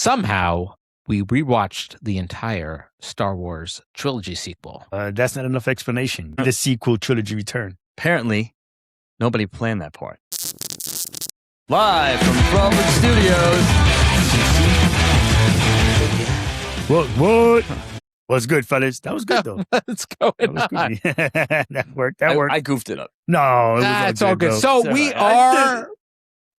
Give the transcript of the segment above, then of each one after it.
somehow we rewatched the entire Star Wars trilogy sequel. That's not enough explanation. The sequel trilogy return. Apparently, nobody planned that part. Live from Crawford Studios. What? What's good, fellas? That was good, though. What's going on? That worked. That worked. I goofed it up. No, It's all good. bro. So we are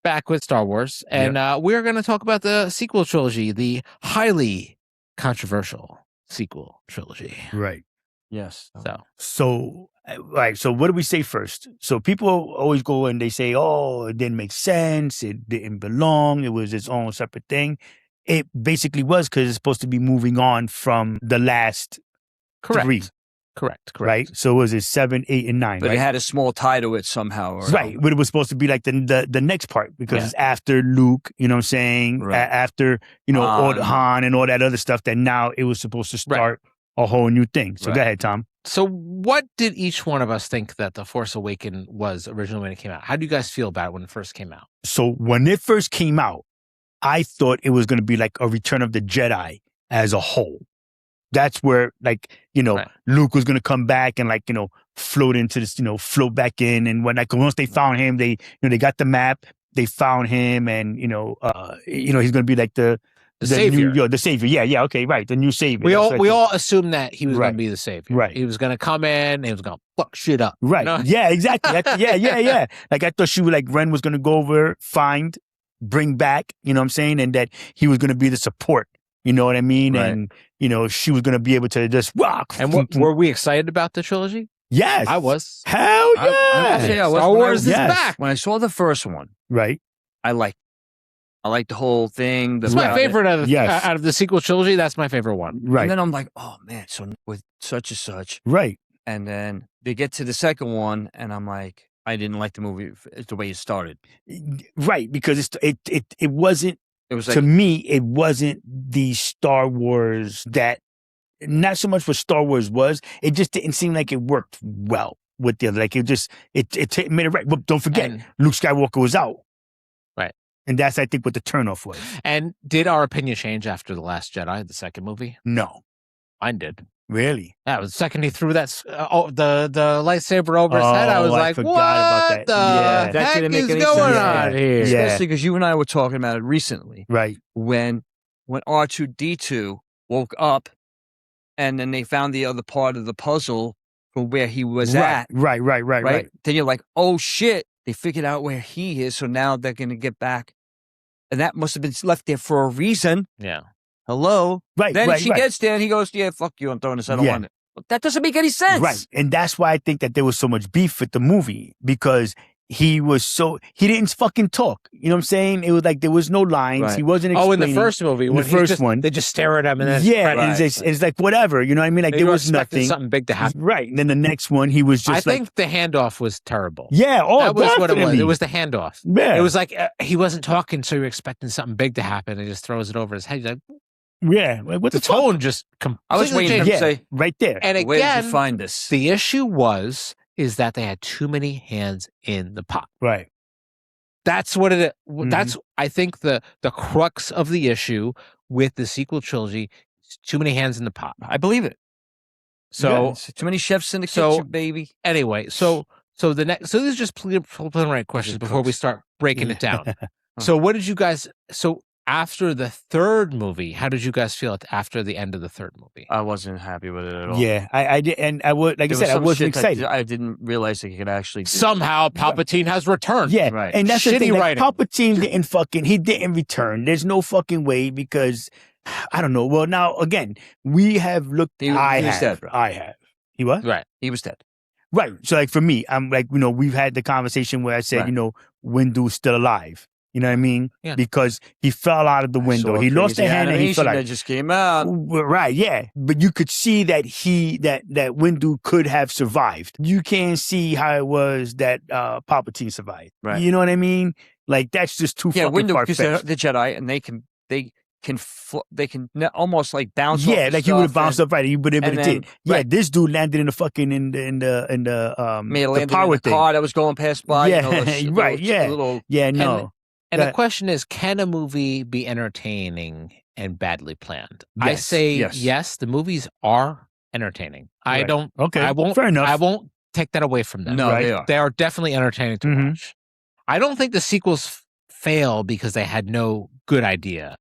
back with Star Wars, and we're going to talk about the sequel trilogy, the highly controversial sequel trilogy. Right. Yes. So, right. So what do we say first? So people always go and they say, oh, it didn't make sense. It didn't belong. It was its own separate thing. It basically was because it's supposed to be moving on from the last three. Correct. Right? So was it 7, 8, and 9, But right? it had a small tie to it somehow. Right. But it was supposed to be like the next part because it's after Luke, you know what I'm saying? Right. After, all the Han and all that other stuff that now it was supposed to start a whole new thing. So go ahead, Tom. So what did each one of us think that The Force Awakens was originally when it came out? How do you guys feel about it when it first came out? So when it first came out, I thought it was going to be like a Return of the Jedi as a whole. That's where, Luke was going to come back and, float into this, float back in. And when, once they found him, they got the map, they found him, and, he's going to be like the savior. The savior. Yeah. Okay. Right. The new savior. We all assumed that he was going to be the savior. Right. He was going to come in. He was going to fuck shit up. Right. You know? Yeah. Exactly. Yeah. Like I thought Ren was going to go over, find, bring back. You know what I'm saying, and that he was going to be the support. You know what I mean? Right. And she was going to be able to just rock. And were we excited about the trilogy? Yes. I was. Hell yeah. Star Wars is back. When I saw the first one, right, I liked the whole thing. It's my favorite out of the sequel trilogy. That's my favorite one. Right. And then I'm like, oh, man, so with such and such. Right. And then they get to the second one, and I'm like, I didn't like the movie the way it started. Right, because it wasn't, it was like, to me, it wasn't the Star Wars that, not so much what Star Wars was, it just didn't seem like it worked well with the other. Like it made it right. But don't forget, Luke Skywalker was out. Right. And that's, I think, what the turnoff was. And did our opinion change after The Last Jedi, the second movie? No. Mine did. Really? Yeah, the second he threw that the lightsaber over his head, I was like, "What the heck is going on here?" Especially because you and I were talking about it recently, right? When R2-D2 woke up, and then they found the other part of the puzzle from where he was at. Right. Then you're like, "Oh shit!" They figured out where he is, so now they're going to get back, and that must have been left there for a reason. Yeah. Hello? Right. Then she gets there and he goes, yeah, fuck you, I'm throwing this, I don't want it. But that doesn't make any sense. Right. And that's why I think that there was so much beef with the movie, because he didn't fucking talk. You know what I'm saying? It was like there was no lines. Right. He wasn't explaining. In the first movie. In the first one. They just stare at him and then it's like whatever. You know what I mean? Like there was nothing. Something big to happen. Right. And then the next one, he was just I think the handoff was terrible. Yeah. Oh, that was definitely. what it was. It was the handoff. Yeah. It was like he wasn't talking, so you're expecting something big to happen, and he just throws it over his head. He's like, yeah, what the tone just completely I was waiting for him to say right there. And again, where did you find this? The issue is that they had too many hands in the pot. Right. That's what it is. That's, I think, the crux of the issue with the sequel trilogy is too many hands in the pot. I believe it. So too many chefs in the kitchen, baby. Anyway, so these are just preliminary questions before we start breaking it down. So what did you guys? So after the third movie, how did you guys feel after the end of the third movie? I wasn't happy with it at all. Yeah, I did, and I would, like I said, I wasn't excited. I didn't realize that he could actually somehow Palpatine has returned. Yeah, right. And that's shitty the thing. Like, writing. Palpatine didn't return. There's no fucking way, because I don't know. Well, now again, we have looked. I have. He was right. He was dead. Right. So like for me, I'm like, we've had the conversation where I said, Windu's still alive. You know what I mean? Yeah. Because he fell out of the window. He lost a hand and he fell out. That just came out. Right, yeah. But you could see that that Windu could have survived. You can't see how it was that Palpatine survived. Right. You know what I mean? Like that's just too fucking Windu, far-fetched. because they're the Jedi and they can almost like bounce. Yeah, like he would have bounced up right. But it did. Yeah, right. this dude landed in the fucking in the May have landed power in the thing. car that was going past by. Yeah, right. Yeah, little, yeah. No. And the question is, can a movie be entertaining and badly planned? Yes. I say yes. The movies are entertaining. Right. I don't. Okay. I won't. Fair enough. I won't take that away from them. No, Right. they are definitely entertaining to watch. I don't think the sequels fail because they had no good idea.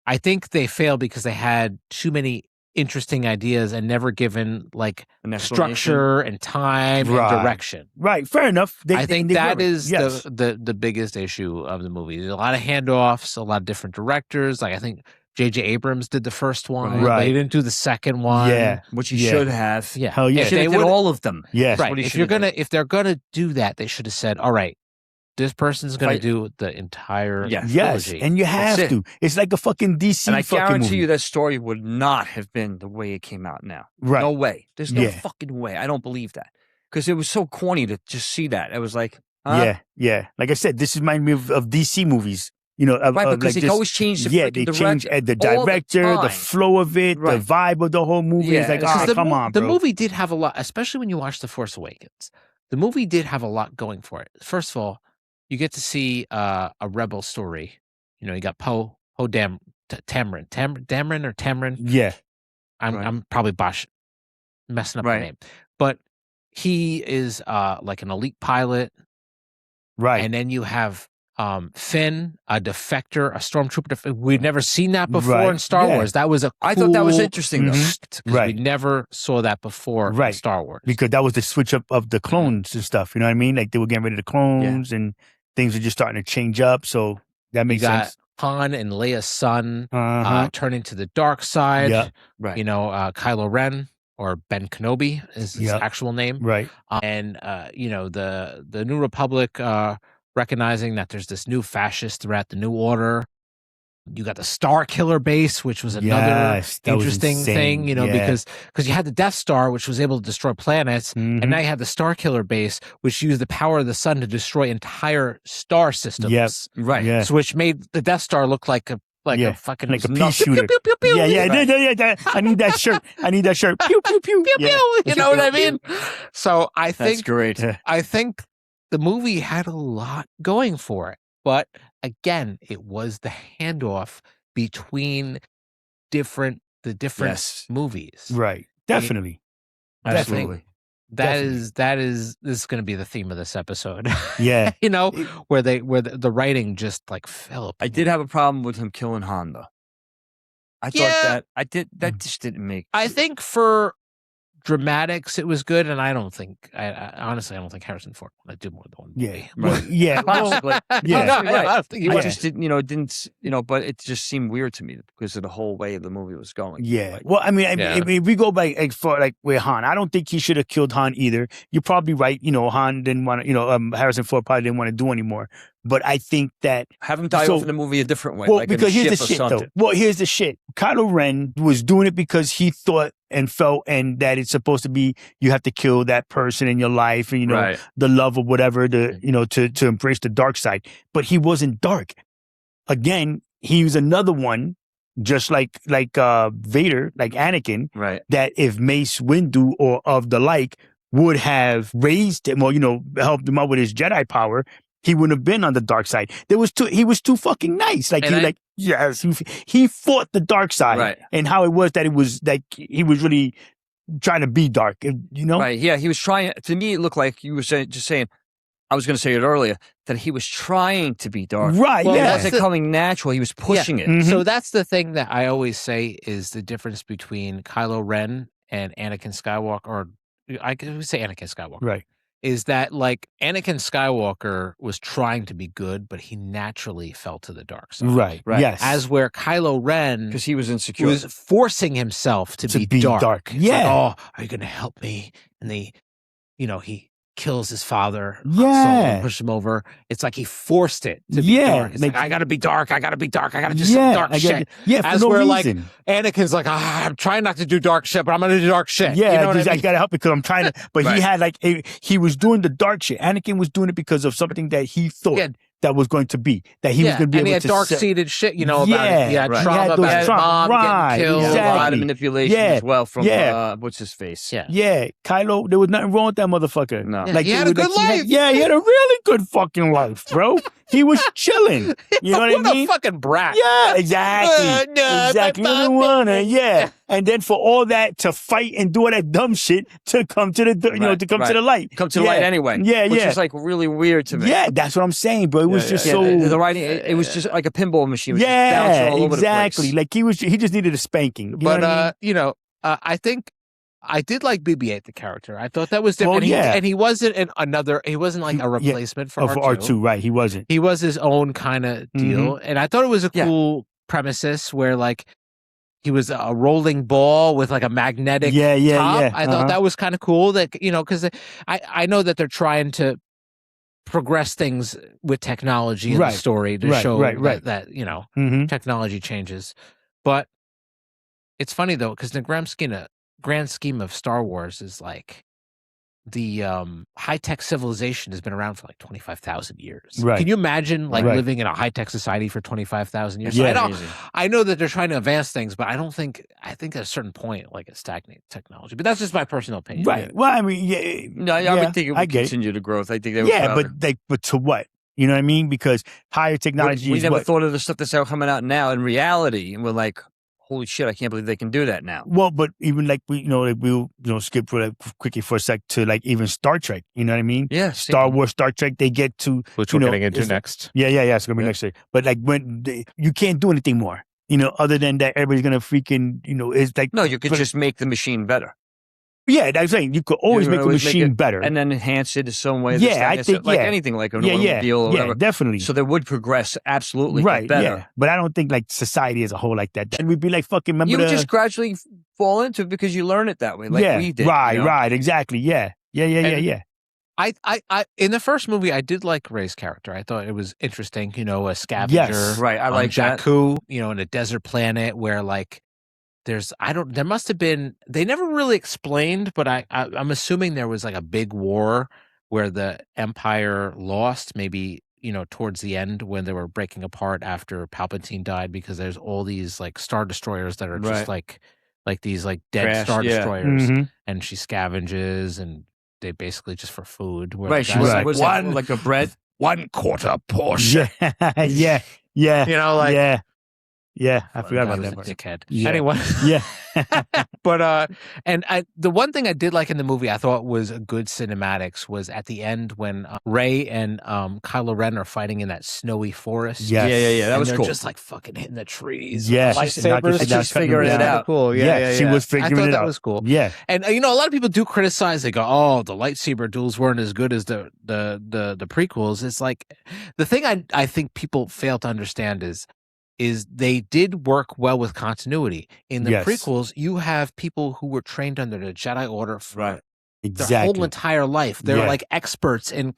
I think they fail because they had too many interesting ideas and never given like structure and time and direction. Right, fair enough. I think that is the biggest issue of the movie. There's a lot of handoffs, a lot of different directors. Like I think J.J. Abrams did the first one, but he didn't do the second one. Yeah, which he should have. Yeah, hell yeah, he should have did all of them. Yes, right. If they're gonna do that, they should have said, "All right, this person's going to do the entire trilogy." And you have to. It's like a fucking DC. And I guarantee movie. you that story would not have been the way it came out now. Right. No way. There's no fucking way. I don't believe that. Because it was so corny to just see that. It was like, yeah. Like I said, this reminds me of DC movies. You know, because they always change the they change the director, the flow of it, the vibe of the whole movie. Yeah. It's like, come on, bro. The movie did have a lot, especially when you watch The Force Awakens. The movie did have a lot going for it. First of all, you get to see a rebel story. You know, you got Poe Dameron or Tamron. Yeah, I'm probably messing up the name, but he is like an elite pilot, right? And then you have Finn, a defector, a stormtrooper. We'd never seen that before in Star Wars. That was I thought that was interesting, though. Right. We never saw that before in Star Wars. Because that was the switch up of the clones and stuff. You know what I mean? Like they were getting rid of the clones and things are just starting to change up. So that makes sense. Han and Leia's son turning to the dark side. Yeah. You know, Kylo Ren or Ben Kenobi is his actual name. Right. And, you know, the New Republic recognizing that there's this new fascist threat, the New Order. You got the Star Killer base, which was another interesting thing, you know, because you had the Death Star, which was able to destroy planets, and now you had the Star Killer base, which used the power of the sun to destroy entire star systems. Right. So which made the Death Star look like a fucking like a pea shooter. Pew, pew, pew, pew, I need that shirt. Pew pew pew. Pew, pew. You know what I mean? So I think that's great. I think the movie had a lot going for it. But again, it was the handoff between the different movies. Right. Definitely. Absolutely. This is going to be the theme of this episode. Yeah. You know, where the writing just like fell apart. I did have a problem with him killing Han, though. I thought that just didn't make. I think for dramatics, it was good, and I honestly don't think Harrison Ford wanted to do more than one movie. I just didn't, but it just seemed weird to me because of the whole way the movie was going. Yeah. Well, I mean, if we go back with Han, I don't think he should have killed Han either. You're probably right. You know, Han didn't want to, Harrison Ford probably didn't want to do anymore. But I think that have him die off in the movie a different way. Well, like because here's the shit, though. Well, here's the shit. Kylo Ren was doing it because he thought and felt, and that it's supposed to be you have to kill that person in your life, and the love or whatever, to embrace the dark side. But he wasn't dark. Again, he was another one, just like Vader, like Anakin, right? That if Mace Windu or of the like would have raised him or helped him out with his Jedi power, he wouldn't have been on the dark side. He was too fucking nice. He fought the dark side, right? And how it was that it was like he was really trying to be dark, Right? Yeah, he was trying. To me, it looked like you were just saying. I was going to say it earlier that he was trying to be dark, right? Well, it wasn't coming natural. He was pushing it. So that's the thing that I always say is the difference between Kylo Ren and Anakin Skywalker, or I could say Anakin Skywalker, right? Is that like Anakin Skywalker was trying to be good, but he naturally fell to the dark side. Right. Yes. As where Kylo Ren, because he was insecure, was forcing himself to be dark. Yeah. Like, are you going to help me? And he kills his father. And pushes him over. It's like he forced it to be dark. It's like, I got to be dark. I got to be dark. I got to do some dark shit. Yeah. As where like Anakin's like, I'm trying not to do dark shit, but I'm going to do dark shit. Yeah. You know what I mean? I got to help because I'm trying to. But he had he was doing the dark shit. Anakin was doing it because of something that he thought. That was going to be that he was going to be able to. And he had dark-seated shit, about it. He had trauma about his mom getting killed. Exactly. A lot of manipulation as well from what's his face. Yeah. Kylo, there was nothing wrong with that mother. No, he had a good life. He had a really good fucking life, bro. He was chilling. You know what I mean? A fucking brat. Yeah, exactly. No, exactly. You don't wanna, yeah. And then for all that to fight and do all that dumb shit to come to the, to come to the light. Come to the light anyway. Yeah, which is like really weird to me. Yeah, that's what I'm saying, bro. It was just so. The writing, it was just like a pinball machine. Yeah, all exactly. Over the place. Like he just needed a spanking. But I think I did like BB-8 the character. I thought that was different. Well, and he wasn't he wasn't like a replacement for R2. Right, he wasn't. He was his own kind of deal, and I thought it was a cool premises where like he was a rolling ball with like a magnetic top. I thought that was kind of cool. That because I know that they're trying to progress things with technology in the story to show that technology changes, but it's funny though because the grand scheme of Star Wars is like the high-tech civilization has been around for like 25,000 years. Right. Can you imagine like living in a high-tech society for 25,000 years? Yeah. I know that they're trying to advance things, but I think at a certain point like it stagnates technology. But that's just my personal opinion. Right. Well, I mean, I would think it would continue to growth. I think they would. But to what? You know what I mean? Because higher technology we never thought of the stuff that's coming out now in reality, and we're like, holy shit, I can't believe they can do that now. Well, but even like we'll skip for quickly for a sec to like even Star Trek. You know what I mean? Yeah. Star Wars, Star Trek, they get to which we're getting into next. Yeah. It's gonna be next year. But like when you can't do anything more. Other than that, everybody's gonna freaking it's like no, you could just make the machine better. Yeah, that's saying you could always make the machine better and then enhance it in some way. Yeah, I think like anything, like an automobile or whatever. Yeah, definitely. So they would progress absolutely right, better. Yeah. But I don't think like society as a whole like that. And we'd be like fucking remember you would just gradually fall into it because you learn it that way, like we did. Right, exactly. Yeah. I in the first movie I did like Rey's character. I thought it was interesting, a scavenger. Yes. Right. I like Jakku, in a desert planet where like there must have been, they never really explained, but I'm assuming there was like a big war where the Empire lost, maybe, towards the end when they were breaking apart after Palpatine died, because there's all these like Star Destroyers that are just like these like dead Star Destroyers, and she scavenges and they basically just for food. She was like one, like a bread, 1/4 portion. Yeah. Yeah, I forgot about that part. Dickhead. Yeah. Anyway, but and the one thing I did like in the movie, I thought was a good cinematics, was at the end when Rey and Kylo Ren are fighting in that snowy forest. Yes. Yeah, that was they're cool. just like fucking hitting the trees. Yes, lightsabers. She's figuring it out. Cool. She was figuring it out. That was cool. Yeah, and a lot of people do criticize. They go, "Oh, the lightsaber duels weren't as good as the prequels." It's like the thing I think people fail to understand is they did work well with continuity. In the prequels, you have people who were trained under the Jedi Order for their whole entire life. They're like experts in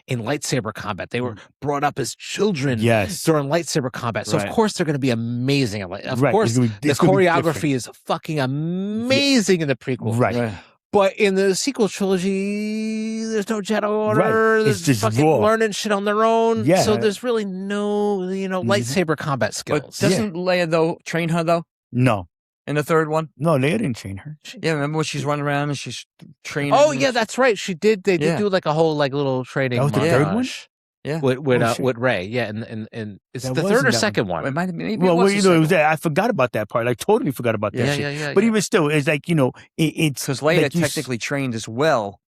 lightsaber combat. They were brought up as children during lightsaber combat. So of course they're going to be amazing. Of course, the choreography is fucking amazing in the prequels. Right. But in the sequel trilogy, there's no Jedi Order. It's There's just fucking raw. learning shit on their own. Yeah. So there's really no, lightsaber combat skills. But doesn't Leia, though, train her, though? No. In the third one? No, Leia didn't train her. Yeah, remember when she's running around and she's training? Oh, yeah, that's right. She did. They did do like a whole like little training. That was the third one? Yeah. With Rey. Yeah, and it's the third or second one. It might have been. Well, it was that. I forgot about that part. Like, totally forgot about that shit. Yeah. But even still, it's like, it's... Because Leia technically trained as well.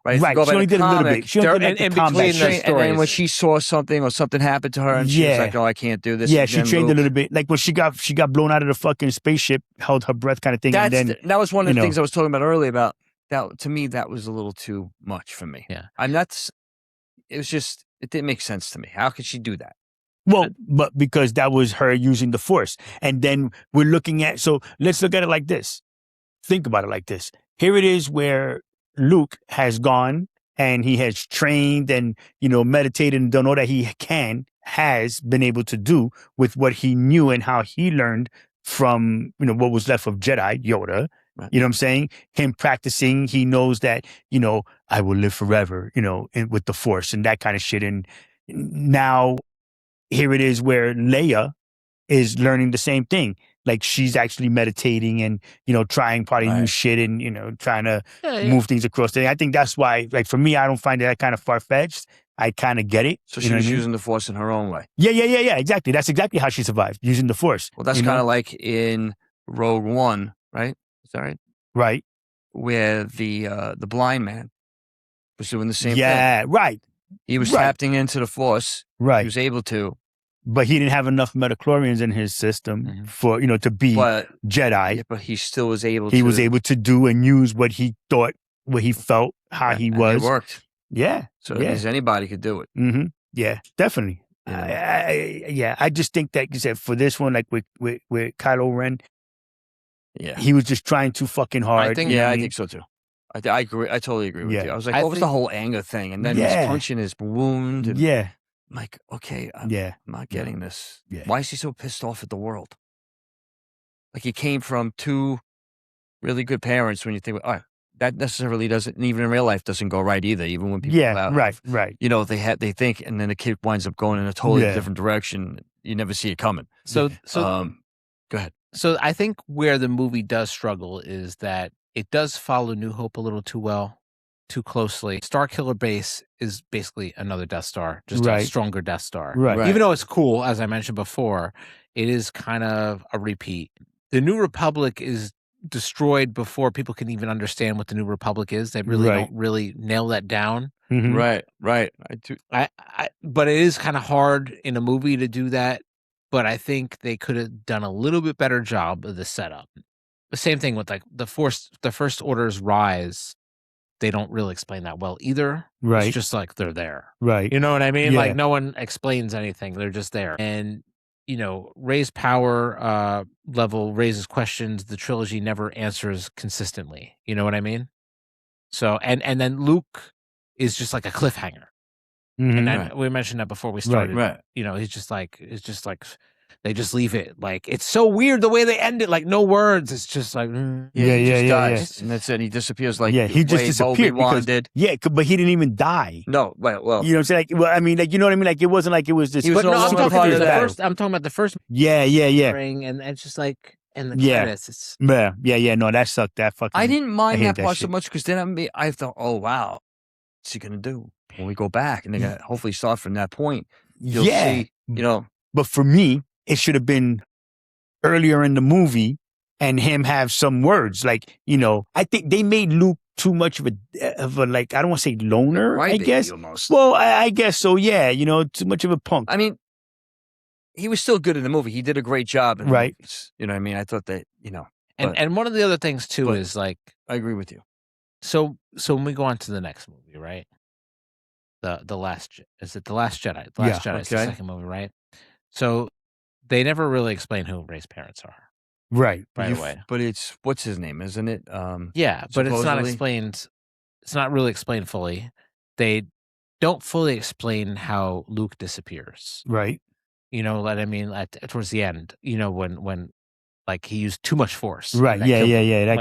Right, she only did a little bit. She only did in combat between shit. And then when she saw something or something happened to her and she was like, oh, I can't do this. Yeah, she trained a little bit. Like when she got blown out of the fucking spaceship, held her breath kind of thing. And then, that was one of the things I was talking about earlier about that. To me, that was a little too much for me. Yeah. It was just, it didn't make sense to me. How could she do that? Well, but because that was her using the Force. And then we're looking at, so let's look at it like this. Think about it like this. Here it is where Luke has gone and he has trained and, meditated and done all that he has been able to do with what he knew and how he learned from, what was left of Jedi, Yoda. Right. You know what I'm saying? Him practicing, he knows that, I will live forever, with the Force and that kind of shit. And now here it is where Leia is learning the same thing. Like she's actually meditating and, trying probably new shit and, trying to move things across there. I think that's why, like for me, I don't find that kind of far-fetched. I kind of get it. So she was using the Force in her own way. Yeah. Exactly. That's exactly how she survived, using the Force. Well, that's kind of like in Rogue One, right? Is that right? Right. Where the blind man was doing the same thing. Yeah, right. He was tapping into the Force. Right. He was able to. But he didn't have enough midichlorians in his system for, to be Jedi. Yeah, but he still was able He was able to do and use what he thought, what he felt, how he was. It worked. Yeah. So that means anybody could do it. Mm-hmm. Yeah, definitely. Yeah. I just think that, you said, for this one, like with Kylo Ren, he was just trying too fucking hard. I think so too. I agree. I totally agree with you. I was like, what was the whole anger thing? And then he's punching his wound. And I'm like, okay, I'm not getting this. Yeah. Why is he so pissed off at the world? Like, he came from two really good parents. When you think, that necessarily doesn't, even in real life, doesn't go right either. Even when people right. They think, and then the kid winds up going in a totally different direction. You never see it coming. So go ahead. So I think where the movie does struggle is that it does follow New Hope a little too closely. Starkiller Base is basically another Death Star, just a stronger Death Star. Right. Even though it's cool, as I mentioned before, it is kind of a repeat. The New Republic is destroyed before people can even understand what the New Republic is. They really don't really nail that down. Mm-hmm. Right. But it is kind of hard in a movie to do that. But I think they could have done a little bit better job of the setup. The same thing with like the First Order's rise. They don't really explain that well either. Right. It's just like they're there. Right. You know what I mean? Yeah. Like no one explains anything. They're just there. And, Rey's power level raises questions the trilogy never answers consistently. You know what I mean? So, and then Luke is just like a cliffhanger. Mm-hmm. And we mentioned that before we started. Right. He's just like they just leave it. Like, it's so weird the way they end it. Like, no words. It's just like, he just dies, and that's it. He disappears. Like, he just disappeared because did. Yeah, but he didn't even die. No, well, you know what I'm saying? Like, well, I mean, like, you know what I mean? Like, it wasn't like it was this. I'm talking about the first. Yeah. And it's just like, and the credits. It's yeah. No, that sucked. That fucking. I didn't mind that part so much because then I thought, oh wow, what's he gonna do when we go back? And they're gonna hopefully start from that point. You'll see, But for me, it should have been earlier in the movie and him have some words. Like, I think they made Luke too much of a like, I don't want to say loner, I guess. Almost. Well, I guess so, yeah. Too much of a punk. I mean, he was still good in the movie. He did a great job in the movies. You know what I mean? I thought that, And one of the other things, too, is like... I agree with you. So when we go on to the next movie, right? The Last... Is it The Last Jedi? The Last Jedi is the second movie, right? So... They never really explain who Rey's parents are. Right away. But it's, what's his name, isn't it? Yeah, but it's not explained. It's not really explained fully. They don't fully explain how Luke disappears. Right. Towards the end, when like he used too much force. Right. Yeah.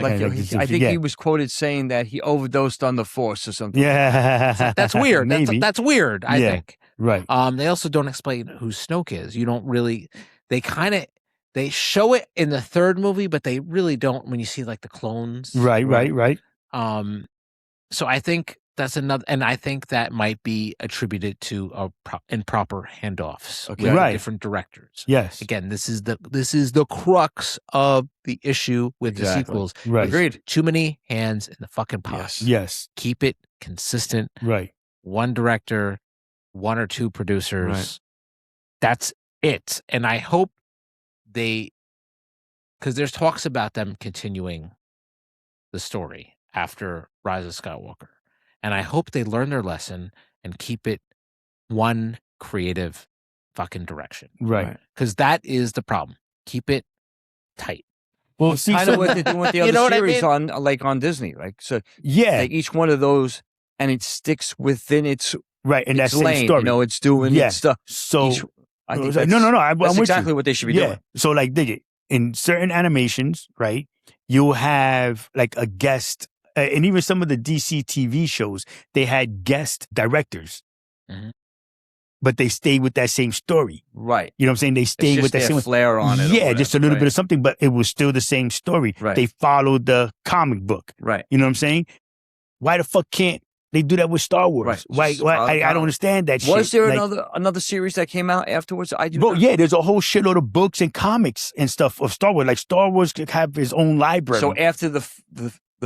I think he was quoted saying that he overdosed on the Force or something. Yeah. That's weird. That's weird, I think. Right. They also don't explain who Snoke is. You don't really... They show it in the third movie, but they really don't when you see like the clones. Right. So I think that's another, and I think that might be attributed to improper handoffs with different directors. Yes. Again, this is the crux of the issue with the sequels. Right. Agreed. Too many hands in the fucking pot. Yes. Keep it consistent. Right. One director, one or two producers. Right. That's it. And I hope because there's talks about them continuing the story after Rise of Skywalker. And I hope they learn their lesson and keep it one creative fucking direction. Right. Because that is the problem. Keep it tight. Well, see, kind of what they're doing with the other series on Disney, right? So like each one of those, and it sticks within its and its that same lane. story. It's doing its stuff. So I think no. I'm that's with exactly you. what they should be doing. So like, dig it. In certain animations, right, you'll have like a guest, and even some of the DC TV shows, they had guest directors. Mm-hmm. But they stayed with that same story. Right. You know what I'm saying? They stayed with that same flair on it. Yeah, just a little bit of something, but it was still the same story. Right. They followed the comic book. Right. You know what I'm saying? Why the fuck can't They do that with Star Wars. Right. Why? I don't understand that shit. Was there like, another series that came out afterwards? Yeah, there's a whole shitload of books and comics and stuff of Star Wars. Like Star Wars could have his own library. So after the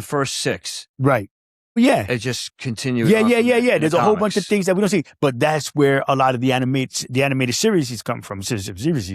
first 6, right? Yeah, it just continued. Yeah. There's a whole bunch of things that we don't see, but that's where a lot of the animated series come from. Animated series.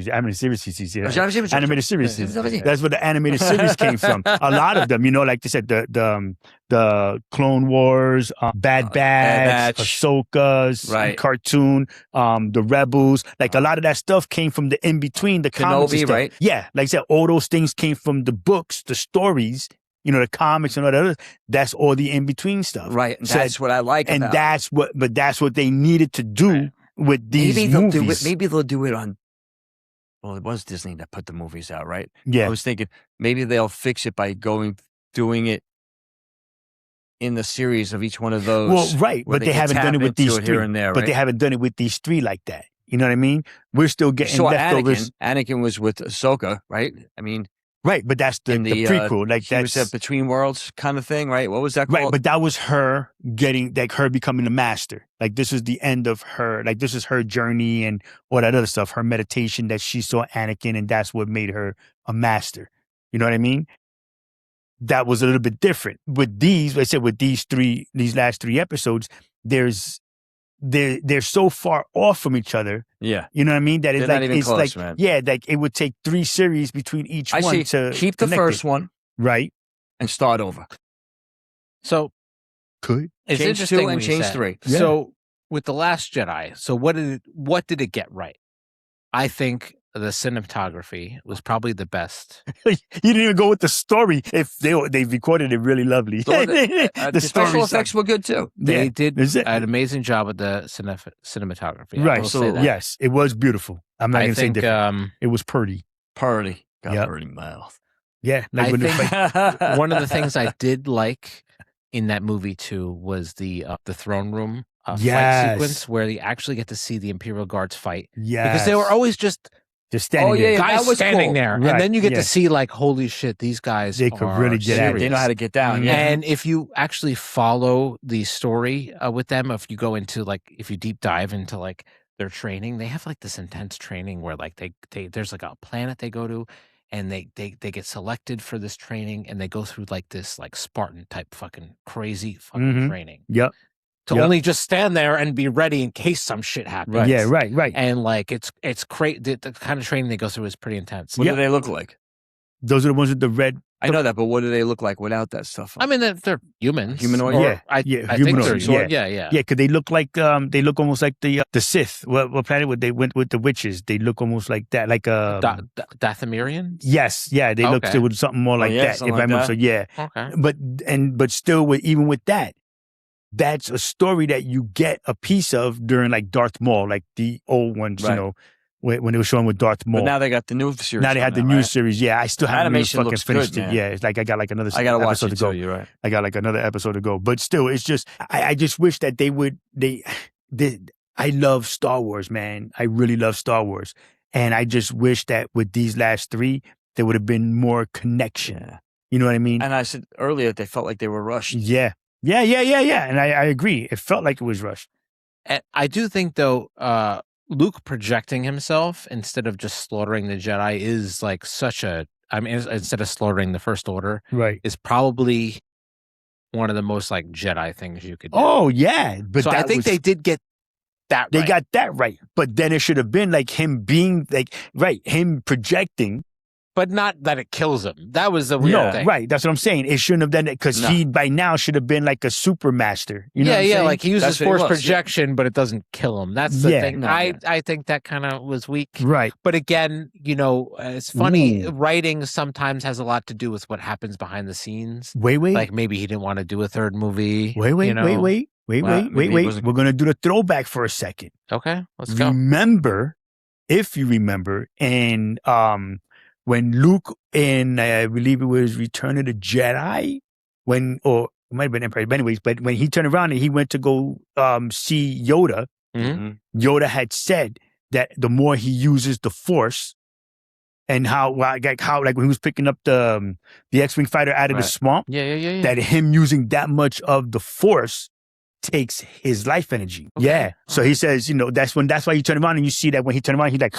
That's where the animated series came from. A lot of them, like they said, the Clone Wars, Bad Batch, Ahsoka's cartoon, the Rebels. Like a lot of that stuff came from the in between the comics. Kenobi, right? Yeah, like I said, all those things came from the books, the stories. The comics and all that other, that's all the in-between stuff. Right. And that's what I like and about it. That's what they needed to do with these movies. Maybe they'll do it on, well, it was Disney that put the movies out, right? Yeah. I was thinking maybe they'll fix it by doing it in the series of each one of those. Well, right. But they haven't done it with these 3. Here and there, but they haven't done it with these 3 like that. You know what I mean? We're still getting leftovers. Anakin was with Ahsoka, right? I mean, right, but that's the prequel. Like that's a Between Worlds kind of thing, right? What was that called? Right, but that was her her becoming the master. Like this is the end of her. Like this is her journey and all that other stuff. Her meditation that she saw Anakin, and that's what made her a master. You know what I mean? That was a little bit different. With these, like I said, with these last 3 episodes, they're so far off from each other. Yeah. You know what I mean? That it's not even close, man. Yeah, like it would take 3 series between each one to keep the first one. Right. And start over. So it's change interesting 2 and change 3. Yeah. So with The Last Jedi, so what did it get right? I think the cinematography was probably the best. You didn't even go with the story. If they recorded it really lovely. The special effects were good too. They did an amazing job with the cinematography. Right. So yes, it was beautiful. I'm not going to say different. It was purty. Got purty mouth. Yeah. Like I think one of the things I did like in that movie too was the throne room fight sequence where you actually get to see the Imperial Guards fight. Yeah. Because they were always just standing there. Guys standing cool. there. Right. And then you get to see like, holy shit, these guys they could really get serious. They know how to get down. Yeah. And if you actually follow the story with them, if you go into if you deep dive into like their training, they have like this intense training where like they there's like a planet they go to and they get selected for this training and they go through like this like Spartan type fucking crazy fucking training. Yep. To only just stand there and be ready in case some shit happens. Right. Yeah, right. And like it's crazy. The kind of training they go through is pretty intense. What do they look like? Those are the ones with the red. I know that, but what do they look like without that stuff on? I mean, they're humans. Humanoid. I think they're yeah. Because they look like they look almost like the Sith. What planet would they went with the witches? They look almost like that, like Dathomirians. Yes, yeah, they look with something more like that. If I remember, so yeah. Okay. But still, even with that. That's a story that you get a piece of during like Darth Maul, like the old ones, when they were showing with Darth Maul. But now they got the new series. Now they had the new series. Yeah, I still haven't even fucking finished good, it. Yeah, it's like I got like another I gotta episode watch to go. You're right. I got like another episode to go. But still, it's just I just wish that I love Star Wars, man. I really love Star Wars. And I just wish that with these last 3, there would have been more connection. Yeah. You know what I mean? And I said earlier they felt like they were rushed. Yeah. Yeah. And I agree. It felt like it was rushed. And I do think, though, Luke projecting himself instead of just slaughtering the Jedi is like instead of slaughtering the First Order, right, is probably one of the most like Jedi things you could do. Oh, yeah. But so I think they did get that right. They got that right. But then it should have been like him being like, him projecting. But not that it kills him. That was the weird thing. Right. That's what I'm saying. It shouldn't have done it because he by now should have been like a super master. You know what I'm saying? Like he uses force projection, but it doesn't kill him. That's the thing. No, I think that kind of was weak. Right. But again, it's funny. Writing sometimes has a lot to do with what happens behind the scenes. Wait. Like maybe he didn't want to do a third movie. Wait. We're going to do the throwback for a second. Okay, let's go. If you remember, and when Luke in, I believe it was Return of the Jedi, or it might have been Empire, but anyways, but when he turned around and he went to go see Yoda, Yoda had said that the more he uses the Force, and how like when he was picking up the X-Wing fighter out of the swamp, that him using that much of the Force takes his life energy. Okay. Yeah. So he says, you know, that's why you turn around and you see that when he turns around, he's like,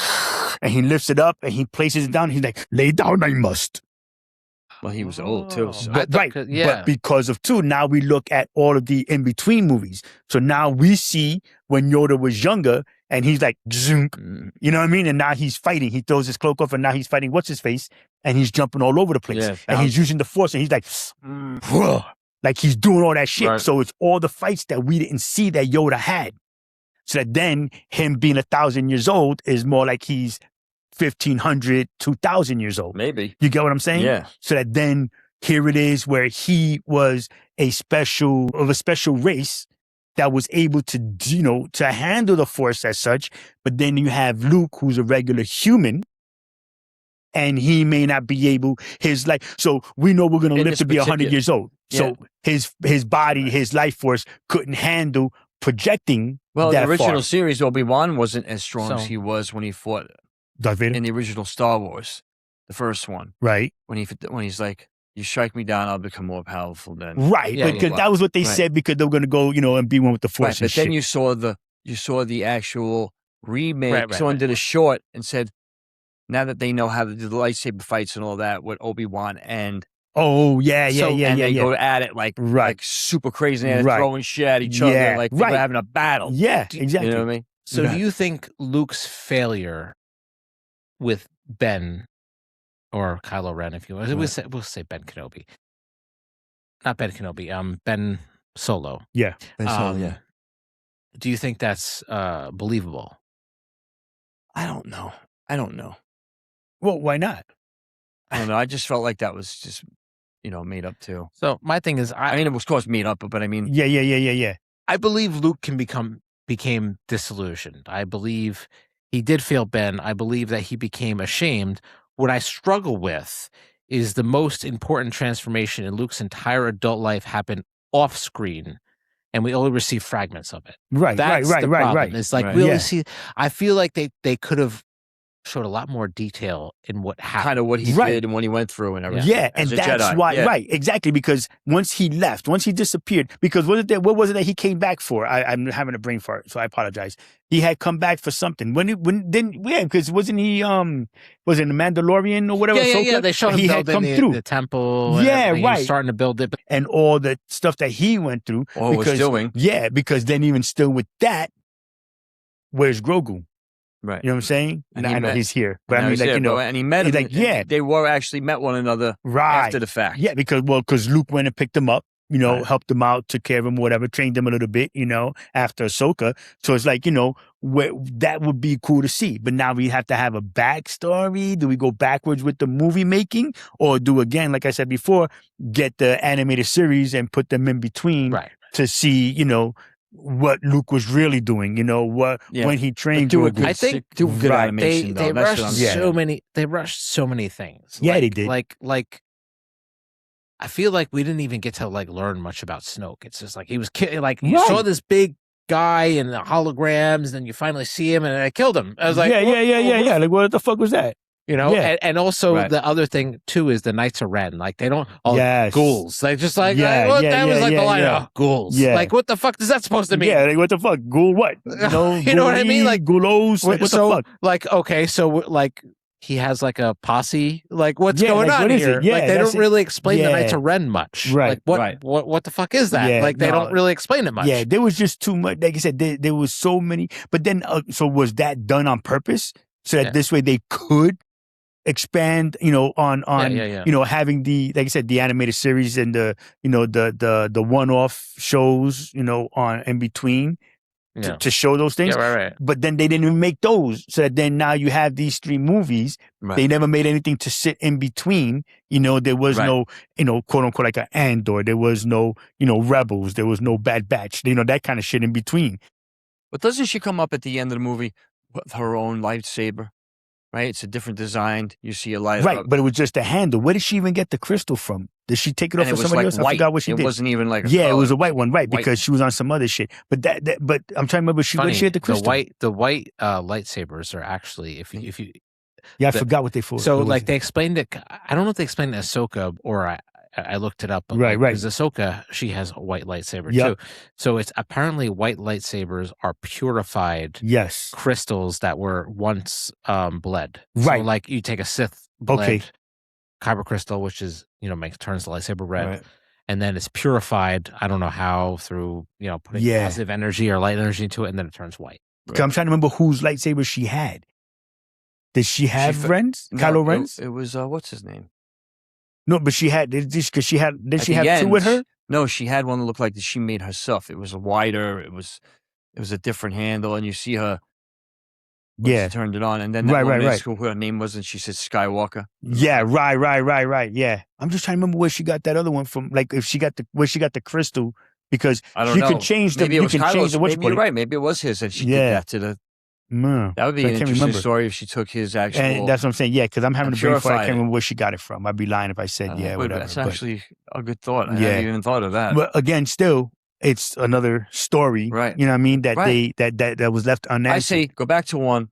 and he lifts it up and he places it down. He's like, lay down, I must. Well, he was old too. So. But because of two, now we look at all of the in-between movies. So now we see when Yoda was younger and he's like, zunk, you know what I mean? And now he's fighting. He throws his cloak off and now he's fighting what's-his-face and he's jumping all over the place. Yeah, and he's using the Force and he's like, like he's doing all that shit. Right. So it's all the fights that we didn't see that Yoda had. So that then him being 1,000 years old is more like he's 1,500, 2,000 years old. Maybe. You get what I'm saying? Yeah. So that then here it is where he was a special race that was able to, you know, to handle the Force as such. But then you have Luke, who's a regular human, and he may not be able, so we know we're going to live to be 100 years old. So his body, his life force couldn't handle projecting Well, that the original far. series, Obi-Wan wasn't as strong as he was when he fought Darth Vader? in the original Star Wars, the first one. Right. When he's like, you strike me down, I'll become more powerful then. Right. Yeah, because that was what they said because they were going to go, you know, and be one with the Force and But then shit. you saw the actual remake. Right, Someone did a short and said, now that they know how to do the lightsaber fights and all that with Obi-Wan and Oh, yeah. and they go at it like super crazy and they're throwing shit at each other like they're having a battle. Yeah, exactly. You know what I mean? So do you think Luke's failure with Ben or Kylo Ren, if you want, we'll say Ben Kenobi, not Ben Kenobi, Ben Solo. Yeah. Ben Solo, yeah. Do you think that's believable? I don't know. Well, why not? I don't know. I just felt like that was just, made up too. So my thing is, I mean, it was of course made up, but I mean, yeah. I believe Luke became disillusioned. I believe he did fail Ben. I believe that he became ashamed. What I struggle with is the most important transformation in Luke's entire adult life happened off screen, and we only receive fragments of it. Right. It's like we only see. I feel like they could have showed a lot more detail in what happened, kind of what he did and what he went through and everything. Yeah, and that's Jedi. why, right, exactly, because once he left, once he disappeared, because what was it that he came back for? I'm having a brain fart, so I apologize. He had come back for something. Because wasn't he, was it the Mandalorian or whatever? Yeah, they showed him he had come through the temple. Yeah, and he right. was starting to build it. And all the stuff that he went through. Or was doing. Yeah, because then even still with that, where's Grogu? Right. You know what I'm saying? And I know he's here. But I mean, and he met him. Like, yeah. They were actually met one another after the fact. Yeah, because Luke went and picked him up, helped him out, took care of him, whatever, trained him a little bit, after Ahsoka. So it's like, that would be cool to see. But now we have to have a backstory. Do we go backwards with the movie making? Or do, again, like I said before, get the animated series and put them in between to see, what Luke was really doing, when he trained Grogu. I think do good animation. They rushed so many things. Yeah, they did. Like I feel like we didn't even get to learn much about Snoke. It's just like he was you saw this big guy and the holograms, and then you finally see him, and I killed him. I was like, yeah. Like, what the fuck was that? And also the other thing too is the Knights of Ren. Like they don't ghouls. They just that was like the line. Ghouls. Yeah. Like what the fuck is that supposed to mean? Yeah, like what the fuck? Ghoul what? You know what I mean? Like ghoulos. Like, what the fuck? Like okay, so he has like a posse. Like what's going on here? Yeah, like they don't really explain the Knights of Ren much. Right. Like what the fuck is that? Like they don't really explain it much. Yeah, there was just too much. Like I said, there was so many. But then, so was that done on purpose so that this way they could expand, on having the, like I said, the animated series and the, the one-off shows, on in between to show those things. Yeah, right. But then they didn't even make those. So that then now you have these 3 movies. Right. They never made anything to sit in between. There was no, quote unquote, like an Andor. There was no, Rebels. There was no Bad Batch. That kind of shit in between. But doesn't she come up at the end of the movie with her own lightsaber? Right, it's a different design. You see a light, right? But it was just a handle. Where did she even get the crystal from? Did she take it off from somebody else? White. I forgot what she did. It wasn't even like it was a white one, right? Because she was on some other shit. But but I'm trying to remember. Where did she get the crystal? The white lightsabers are actually if you I forgot what they for. So they explained it. I don't know if they explained it in Ahsoka or I looked it up. But Right. Because Ahsoka, she has a white lightsaber too. So it's apparently white lightsabers are purified crystals that were once bled. Right. So like you take a Sith bled kyber crystal, which is turns the lightsaber red, and then it's purified. I don't know how, through putting positive energy or light energy into it, and then it turns white. Right. I'm trying to remember whose lightsaber she had. Did she have Ren's? Kylo Ren's? It was what's his name? No, but she had because she had. Did she have two with her? No, she had one that looked like that she made herself. It was wider. It was a different handle, and you see her. She turned it on, and then that woman asked who her name was, and she said Skywalker. Yeah, right. Yeah, I'm just trying to remember where she got that other one from. Like if she got where she got the crystal, because I don't know. Can change the. Maybe it was Kylo's. Maybe you're right. Maybe it was his, and she did that to the. That would be an interesting story if she took his actual. And that's what I'm saying. Yeah, because I'm having a brain fart. I can't remember where she got it from. I'd be lying if I said whatever. That's actually a good thought. I hadn't even thought of that. But again, still, it's another story. Right. You know what I mean? That they that was left unanswered. I say go back to 1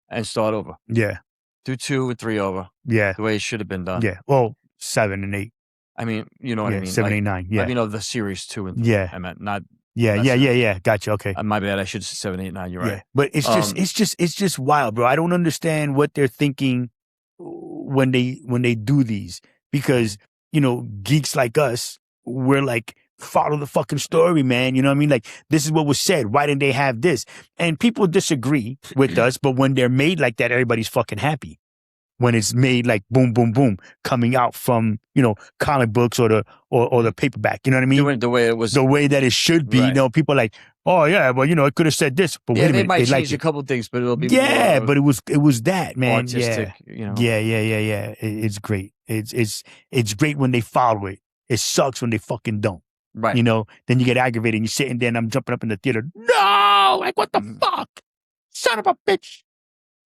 and start over. Yeah. Do 2 and 3 over. Yeah. The way it should have been done. Yeah. Well, 7 and 8. I mean, you know what I mean. 7, 8, 9. Yeah. I mean, the series 2 and 3. Yeah. I meant not. Yeah. Gotcha. Okay. My bad. I should say 7, 8, 9. You're right. But it's just wild, bro. I don't understand what they're thinking when they do these, because geeks like us, we're like, follow the fucking story, man. You know what I mean? Like, this is what was said. Why didn't they have this? And people disagree with us, but when they're made like that, everybody's fucking happy. When it's made like boom, boom, boom, coming out from, comic books or the paperback. You know what I mean? The way it was. The way that it should be. Right. People are like, oh yeah, well, it could have said this. But wait a minute. They might change a couple things, but it'll be more but it was that, man. Artistic, Yeah. It's great. It's great when they follow it. It sucks when they fucking don't. Right. Then you get aggravated and you're sitting there and I'm jumping up in the theater. No! Like, what the fuck? Son of a bitch.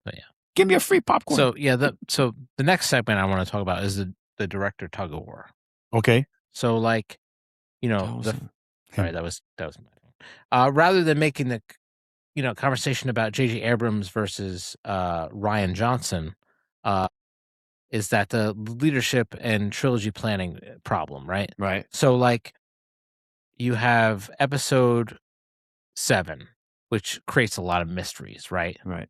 But yeah. Give me a free popcorn. So the next segment I want to talk about is the director tug of war. Okay. So sorry, that was my phone. Rather than making the conversation about J.J. Abrams versus Rian Johnson, is that the leadership and trilogy planning problem, right? Right. So you have episode 7, which creates a lot of mysteries, right? Right.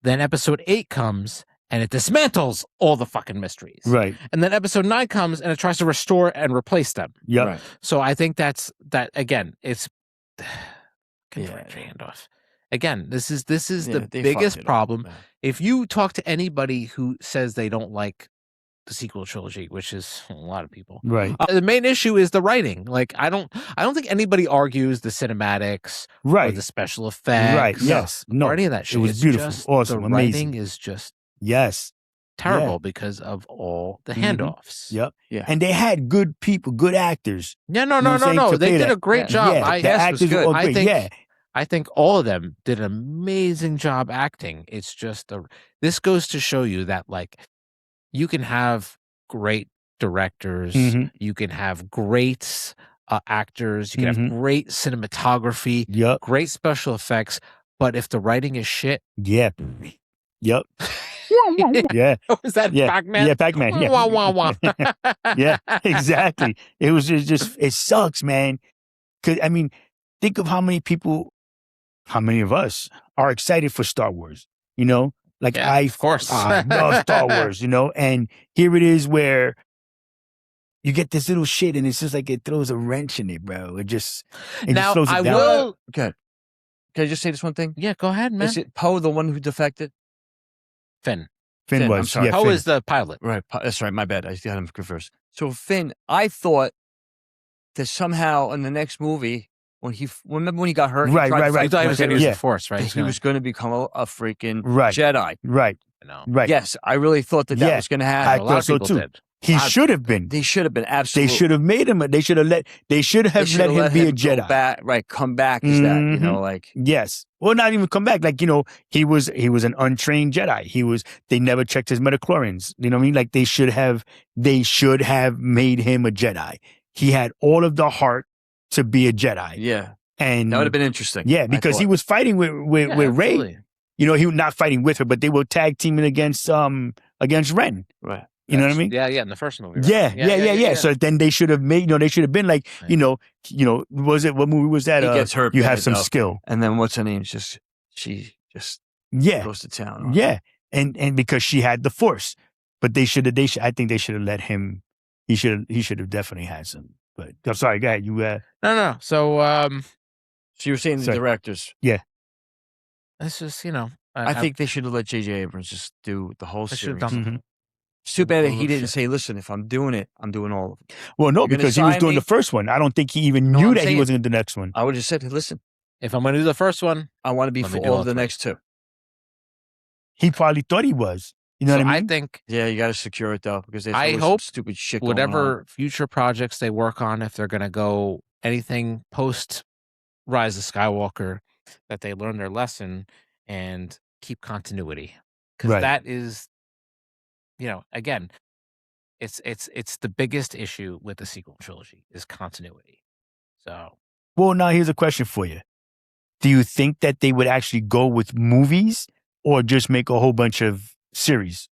Then episode 8 comes and it dismantles all the fucking mysteries. Right. And then episode 9 comes and it tries to restore and replace them. Yeah. Right. So I think that again, it's handoff. Again, this is the biggest problem. If you talk to anybody who says they don't like the sequel trilogy, which is a lot of people, right? The main issue is the writing. I don't think anybody argues the cinematics, right? Or the special effects, right? Yes, no, or any of that shit. It was beautiful, awesome, the amazing. Writing is just terrible because of all the handoffs. Yep. Yeah. And they had good people, good actors. Yeah, no. They did a great job. The actors were great. I think all of them did an amazing job acting. It's just this goes to show you that you can have great directors, you can have great actors, you can have great cinematography, great special effects, but if the writing is shit, yeah. Yeah. Was that Pac-Man? Yeah, Pac-Man. Yeah. Wah, wah, wah. Yeah, exactly. It was just it sucks, man. 'Cause think of how many of us are excited for Star Wars, of course. I love Star Wars, and here it is where you get this little shit and it's just like it throws a wrench in it, bro. It just slows it down. Okay. Can I just say this one thing? Yeah, go ahead, man. Is it Poe the one who defected? Finn was. I'm sorry. Poe is the pilot. Right. That's right. My bad. I had him first. So Finn, I thought that somehow in the next movie, remember when he got hurt? Right. He thought he was going to use the Force, right? He was going to become a freaking Right. Jedi. Right. No. Right. Yes, I really thought that was going to happen. A lot of people did. He should have been. They should have been, absolutely. They should have made him. They should have let him be a Jedi. Come back is that, Yes. Well, not even come back. He was an untrained Jedi. They never checked his midichlorians. You know what I mean? They should have made him a Jedi. He had all of the heart to be a Jedi. Yeah. And that would have been interesting. Yeah, because he was fighting with Rey. He was not fighting with her, but they were tag teaming against Ren. Right. You know what I mean? Yeah, in the first movie. Right? Yeah. So then they should have made, they should have been like, what movie was that? He gets hurt. You have some skill. And then what's her name? She just goes to town. Yeah. And because she had the Force. But I think they should have let him, he should have definitely had some. But I'm sorry, go ahead. You No. So you were saying the directors. Yeah. It's just, I think they should have let J.J. Abrams just do the whole series. Mm-hmm. It's too bad that he didn't say, listen, if I'm doing it, I'm doing all of it. Well, no, because he was doing the first one. I don't think he even knew that he wasn't going to do the next one. I would have said, listen, if I'm going to do the first one, I want to be for all of the next two. He probably thought he was. You know what I mean? I think. Yeah, you got to secure it though, because there's I hope stupid shit whatever future projects they work on, if they're going to go anything post Rise of Skywalker, that they learn their lesson and keep continuity, because that is, again, it's the biggest issue with the sequel trilogy is continuity. So, well, now here's a question for you: do you think that they would actually go with movies or just make a whole bunch of series?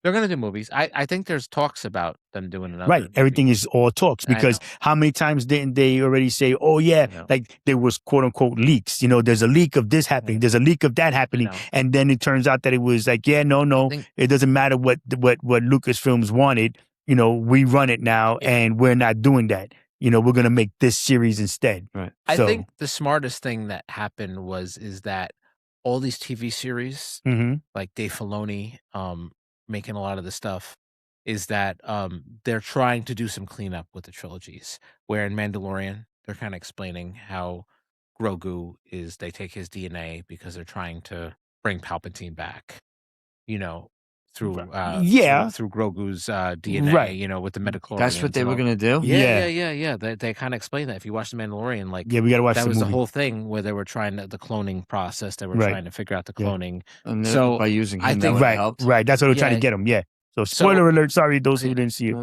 They're going to do movies. I think there's talks about them doing another. Right. Everything is all talks, because how many times didn't they already say, oh, yeah, like there was quote unquote leaks. There's a leak of this happening. There's a leak of that happening. And then it turns out that it was like, no, it doesn't matter what Lucasfilms wanted. We run it now and we're not doing that. We're going to make this series instead. Right. I think the smartest thing that happened is that all these TV series, like Dave Filoni, making a lot of the stuff, is that they're trying to do some cleanup with the trilogies. Where in Mandalorian, they're kind of explaining how Grogu they take his DNA because they're trying to bring Palpatine back, through Grogu's DNA, with the midichlorians. That's what they were going to do? Yeah. They kind of explain that. If you watch the Mandalorian, we got to watch that was the movie. The whole thing where they were trying the cloning process. They were trying to figure out the cloning. And so by using him, I think right. That's what they're trying to get him. Yeah. So spoiler alert. Sorry, those who didn't see it.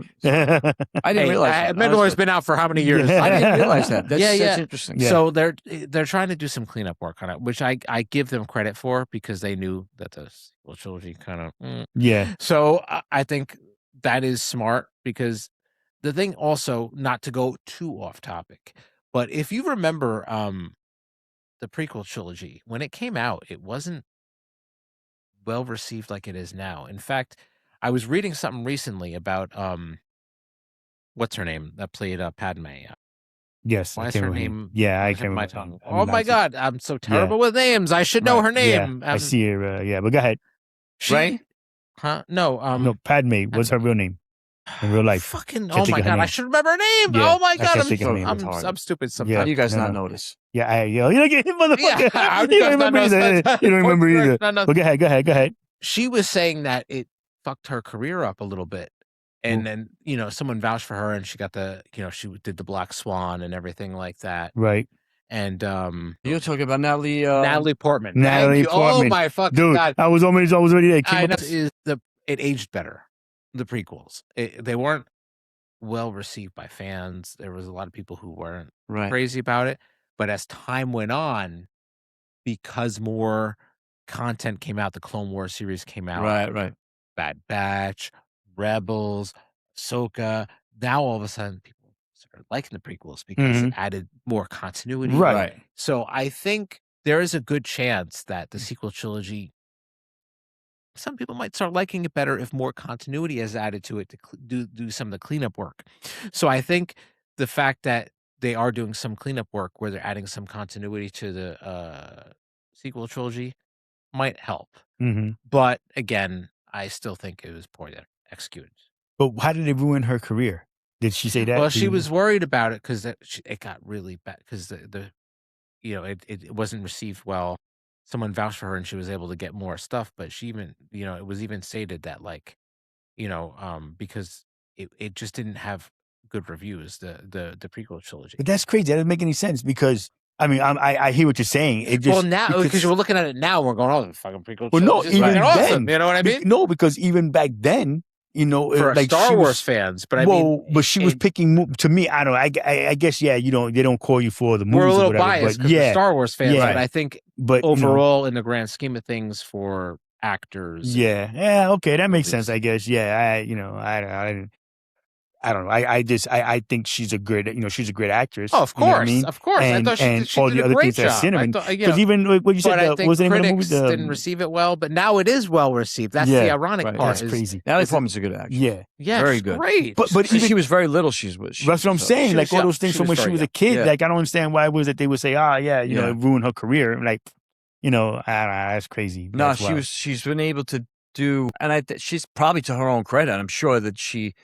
I didn't realize that. Mandalorian's been out for how many years? I didn't realize that. That's interesting. Yeah. So they're trying to do some cleanup work on it, which I give them credit for, because they knew that the sequel trilogy kind of Yeah. So I think that is smart, because the thing also, not to go too off topic, but if you remember the prequel trilogy, when it came out, it wasn't well received like it is now. In fact, I was reading something recently about what's her name that played Padme. Yes. Why is her name? Yeah, I can't remember. My tongue. Oh my God, I'm so terrible with names. I should know her name. Yeah, I see her. But go ahead. Right? Huh? No. No, Padme. What's her real name in real life? Oh my God, I should remember her name. Yeah, oh my God, I'm stupid sometimes. How do you guys not notice? Yeah, you motherfucker. Yeah, you don't remember either. You don't remember either. But go ahead. She was saying that it fucked her career up a little bit. And then, someone vouched for her, and she got she did the Black Swan and everything like that. Right. And you're talking about Natalie Portman. Natalie Portman. Oh my fucking Dude, God. I was always ready. It aged better. The prequels. They weren't well received by fans. There was a lot of people who weren't crazy about it. But as time went on, because more content came out, the Clone Wars series came out. Right. Bad Batch, Rebels, Ahsoka. Now all of a sudden people started liking the prequels because it added more continuity. Right. So I think there is a good chance that the sequel trilogy, some people might start liking it better if more continuity is added to it to do some of the cleanup work. So I think the fact that they are doing some cleanup work where they're adding some continuity to the sequel trilogy might help. But again, I still think it was poorly executed. But how did it ruin her career? Did she say that? Well, she was worried about it because it got really bad because it wasn't received well. Someone vouched for her and she was able to get more stuff, but she even, it was even stated that because it just didn't have good reviews, the prequel trilogy. But that's crazy. That doesn't make any sense because I hear what you're saying. It just, now because we're looking at it now, we're going, oh, the fucking prequel. Well, no, even then, awesome. You know what I mean? No, because even back then, for like Star Wars fans, but but she was picking. To me, I don't know. I guess they don't call you for the movies. We're a little or whatever, biased because we're Star Wars fans, but I think overall, in the grand scheme of things, for actors. Yeah. Okay, that makes sense. I guess. Yeah. I don't know. I think she's a great, she's a great actress. Oh, of course, you know what I mean? of course. And, I thought she all did the a other great things that job. cinnamon. Because Even what you said, I what think was the name of the critics movie? didn't receive it well, but now it is well received. That's the ironic part. That's crazy. Natalie Portman's a good actress. Yeah, very she's good. Great. But even, she was very little. That's what I'm saying. Like all those things from when she was a kid. Yeah. Like I don't understand why it was that they would say, it ruined her career. Like, I don't know, that's crazy. No, she's been able to do, and she's probably to her own credit. I'm sure that she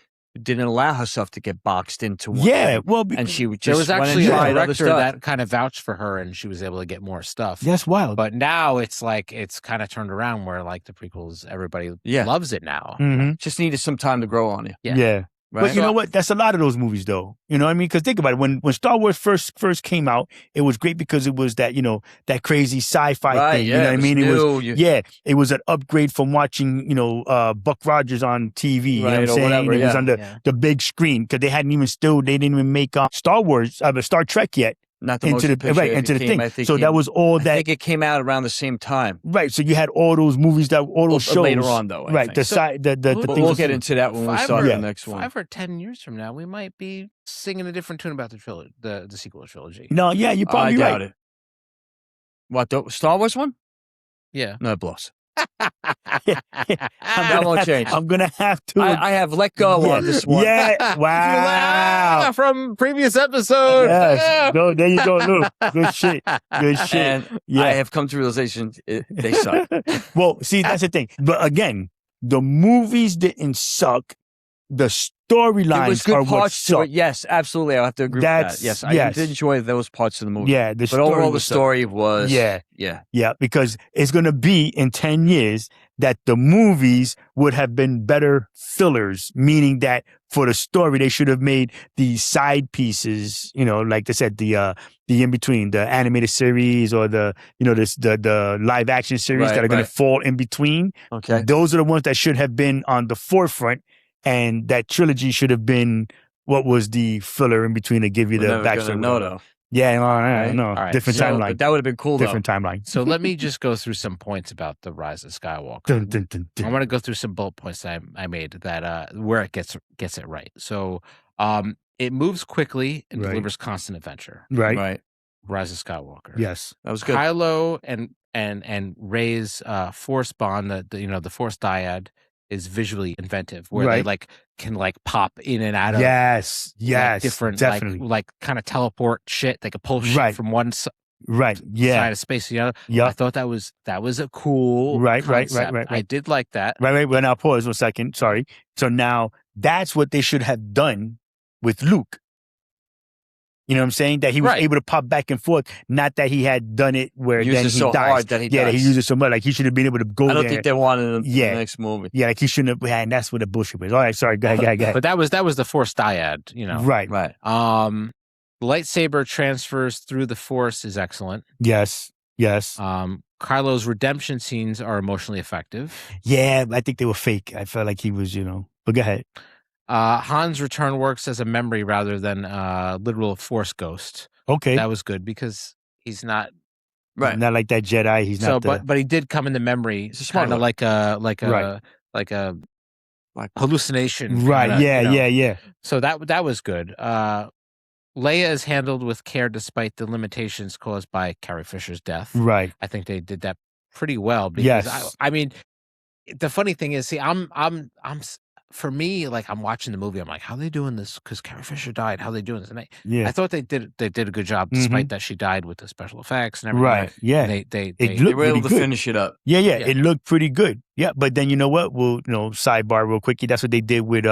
didn't allow herself to get boxed into one thing. Well, and she just there was actually a tried director that kind of vouched for her, and she was able to get more stuff. That's wild. But now it's like it's kind of turned around where like the prequels, everybody loves it now. Mm-hmm. Just needed some time to grow on you. Yeah. Right? But you know what? That's a lot of those movies, though. You know what I mean? Because think about it. When Star Wars first came out, it was great because it was that that crazy sci-fi thing. Yeah, you know what I mean? New. It was an upgrade from watching Buck Rogers on TV. You know what I'm saying? Whatever, it was on the big screen because they didn't even make Star Trek yet. Not the into the thing. So that was all that. I think it came out around the same time. Right. So you had all those movies all those shows later on, though. Right. We'll get into that when we start the next one. 5 or 10 years from now, we might be singing a different tune about the trilogy, the sequel trilogy. No, yeah, you're probably right. I doubt it. What, the Star Wars one? Yeah. No, it blows. That won't change. I'm gonna have to. I have let go on this one. Yeah, wow. From previous episode. Yes. Go, there you go, Luke. Good shit. And I have come to realization they suck. Well, see, that's the thing. But again, the movies didn't suck. The storylines are what suck. Yes, absolutely. I have to agree with that. Yes, I did enjoy those parts of the movie. Yeah, but overall, the story was yeah, because it's going to be in 10 years that the movies would have been better fillers, meaning that for the story they should have made these side pieces. Like they said, the in between, the animated series or the live action series that are going to fall in between. Okay, those are the ones that should have been on the forefront. And that trilogy should have been what was the filler in between to give you the backstory. Though. Yeah, I know. Right. Different timeline. That would have been cool. Different timeline. So let me just go through some points about the Rise of Skywalker. I want to go through some bullet points that I made that where it gets it right. So it moves quickly and delivers constant adventure. Right. Rise of Skywalker. Yes, that was good. Kylo and Rey's Force bond, the Force dyad, is visually inventive, where they can pop in and out of different definitely like kind of teleport shit. They could pull shit from one side of space to the other. Yeah, I thought that was a cool concept. Right. I did like that. Right. Well, now pause 1 second. Sorry. So now that's what they should have done with Luke. You know what I'm saying? That he was able to pop back and forth. Not that he had done it where then he dies. Hard that he dies. That he used it so much. Like he should have been able to go there. I don't think they wanted him in the next movie. Yeah, like he shouldn't have. And that's what the bullshit was. All right, sorry. Go ahead. But that was the Force dyad. Right. Lightsaber transfers through the Force is excellent. Yes. Kylo's redemption scenes are emotionally effective. Yeah, I think they were fake. I felt like he was, But go ahead. Han's return works as a memory rather than literal Force ghost. Okay, that was good because he's not not like that Jedi. He's not. But he did come into memory, kind of like a hallucination. Right. Yeah. So that was good. Leia is handled with care despite the limitations caused by Carrie Fisher's death. Right. I think they did that pretty well. Because I mean, the funny thing is, see, I'm for me, like I'm watching the movie, I'm like, how are they doing this? Because Carrie Fisher died. How are they doing this? And I thought they did a good job, despite that she died with the special effects and everything. Right. Yeah. They were able to finish it up. Yeah. It looked pretty good. Yeah. But then you know what? We'll sidebar real quickly. That's what they did with